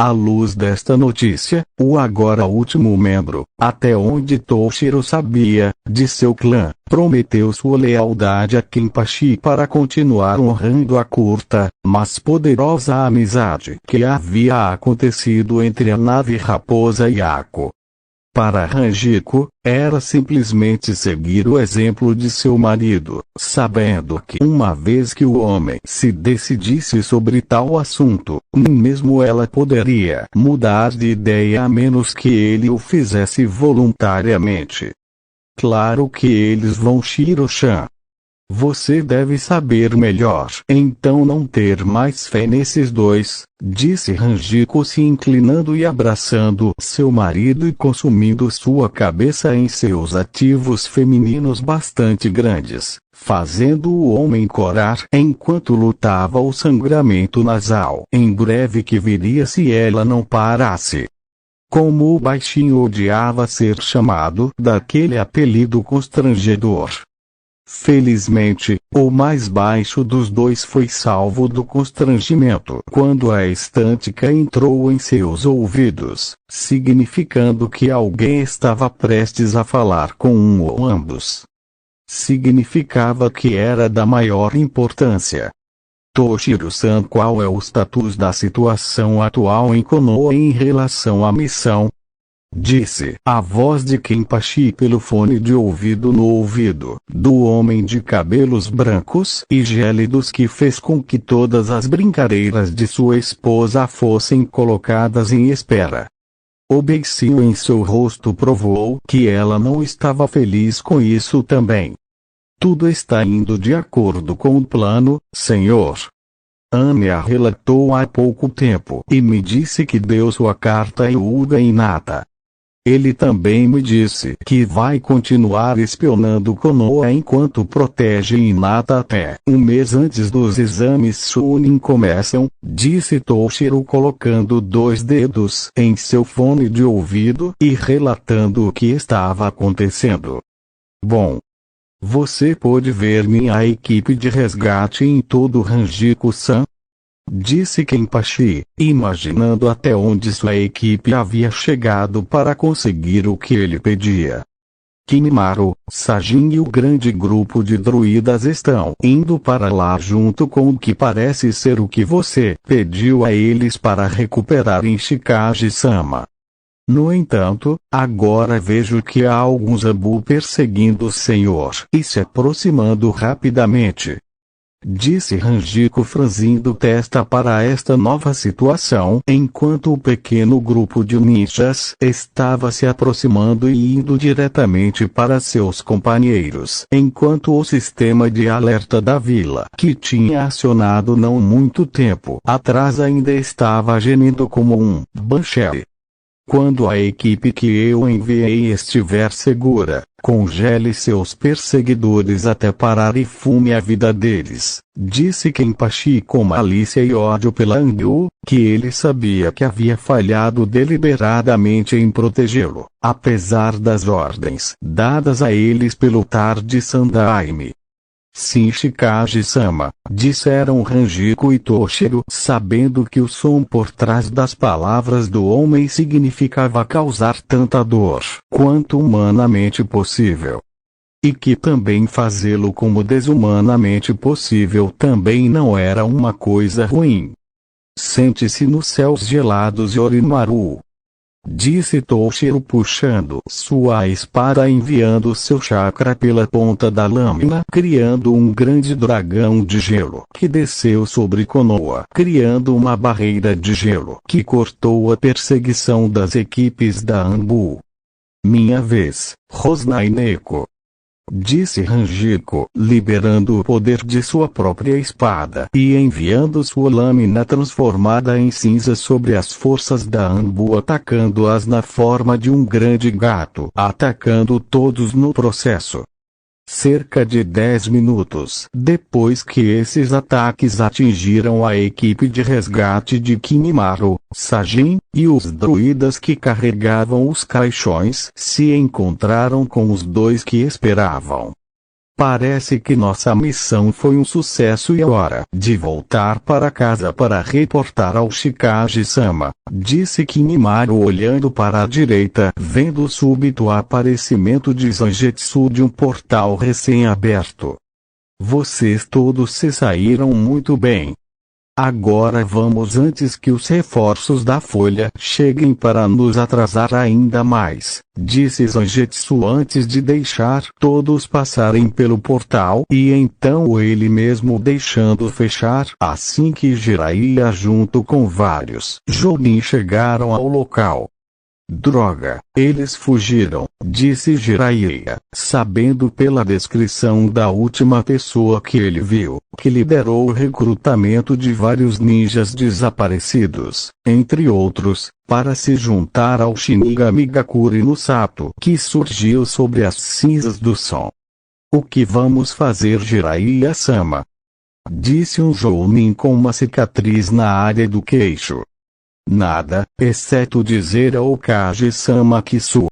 [SPEAKER 1] À luz desta notícia, o agora último membro, até onde Toshiro sabia, de seu clã, prometeu sua lealdade a Kenpachi para continuar honrando a curta, mas poderosa amizade que havia acontecido entre a nave Raposa e Ako. Para Ranjiko, era simplesmente seguir o exemplo de seu marido, sabendo que uma vez que o homem se decidisse sobre tal assunto, nem mesmo ela poderia mudar de ideia a menos que ele o fizesse voluntariamente. Claro que eles vão, Shiro-chan. Você deve saber melhor. Então não ter mais fé nesses dois, disse Ranjiko se inclinando e abraçando seu marido e consumindo sua cabeça em seus ativos femininos bastante grandes, fazendo o homem corar enquanto lutava o sangramento nasal. Em breve que viria se ela não parasse. Como o baixinho odiava ser chamado daquele apelido constrangedor. Felizmente, o mais baixo dos dois foi salvo do constrangimento quando a estântica entrou em seus ouvidos, significando que alguém estava prestes a falar com um ou ambos. Significava que era da maior importância. Toshiro-san, qual é o status da situação atual em Konoha em relação à missão? Disse a voz de Kenpachi pelo fone de ouvido no ouvido do homem de cabelos brancos e gélidos que fez com que todas as brincadeiras de sua esposa fossem colocadas em espera. O beicinho em seu rosto provou que ela não estava feliz com isso também. Tudo está indo de acordo com o plano, senhor. Anya relatou há pouco tempo e me disse que deu sua carta a Yuga Hinata. Ele também me disse que vai continuar espionando Konoha enquanto protege Hinata até um mês antes dos exames Chunin começam, disse Toshiro colocando 2 dedos em seu fone de ouvido e relatando o que estava acontecendo. Bom. Você pôde ver minha equipe de resgate em todo Ranjiko-san? Disse Kenpachi, imaginando até onde sua equipe havia chegado para conseguir o que ele pedia. Kimimaro, Sajin e o grande grupo de druidas estão indo para lá junto com o que parece ser o que você pediu a eles para recuperar Ishikage-sama. No entanto, agora vejo que há alguns Ambu perseguindo o senhor e se aproximando rapidamente. Disse Ranjiko franzindo testa para esta nova situação enquanto o pequeno grupo de ninjas estava se aproximando e indo diretamente para seus companheiros, enquanto o sistema de alerta da vila que tinha acionado não muito tempo atrás ainda estava gemindo como um banshee. Quando a equipe que eu enviei estiver segura, congele seus perseguidores até parar e fume a vida deles, disse Kenpachi com malícia e ódio pela Anbu, que ele sabia que havia falhado deliberadamente em protegê-lo, apesar das ordens dadas a eles pelo Tard-san Daime. Sim, Ishikage-sama, disseram Ranjiko e Toshiro, sabendo que o som por trás das palavras do homem significava causar tanta dor quanto humanamente possível. E que também fazê-lo como desumanamente possível também não era uma coisa ruim. Sente-se nos céus gelados de Orochimaru. Disse Toshiro puxando sua espada enviando seu chakra pela ponta da lâmina criando um grande dragão de gelo que desceu sobre Konoha criando uma barreira de gelo que cortou a perseguição das equipes da Anbu. Minha vez, Rosnai Neko. Disse Ranjiko, liberando o poder de sua própria espada e enviando sua lâmina transformada em cinza sobre as forças da Anbu atacando-as na forma de um grande gato, atacando todos no processo. Cerca de 10 minutos depois que esses ataques atingiram a equipe de resgate de Kimimaro, Sajin, e os druidas que carregavam os caixões se encontraram com os 2 que esperavam. Parece que nossa missão foi um sucesso e é hora de voltar para casa para reportar ao Ishikage-sama, disse Kimimaro olhando para a direita vendo o súbito aparecimento de Zangetsu de um portal recém-aberto. Vocês todos se saíram muito bem. Agora vamos antes que os reforços da folha cheguem para nos atrasar ainda mais, disse Zangetsu antes de deixar todos passarem pelo portal e então ele mesmo deixando fechar assim que Jiraiya junto com vários Jonin chegaram ao local. Droga, eles fugiram, disse Jiraiya, sabendo pela descrição da última pessoa que ele viu, que liderou o recrutamento de vários ninjas desaparecidos, entre outros, para se juntar ao Shinigami Gakuri no Sato que surgiu sobre as cinzas do som. O que vamos fazer, Jiraiya-sama? Disse um Jounin com uma cicatriz na área do queixo. Nada, exceto dizer ao Kage-sama que sua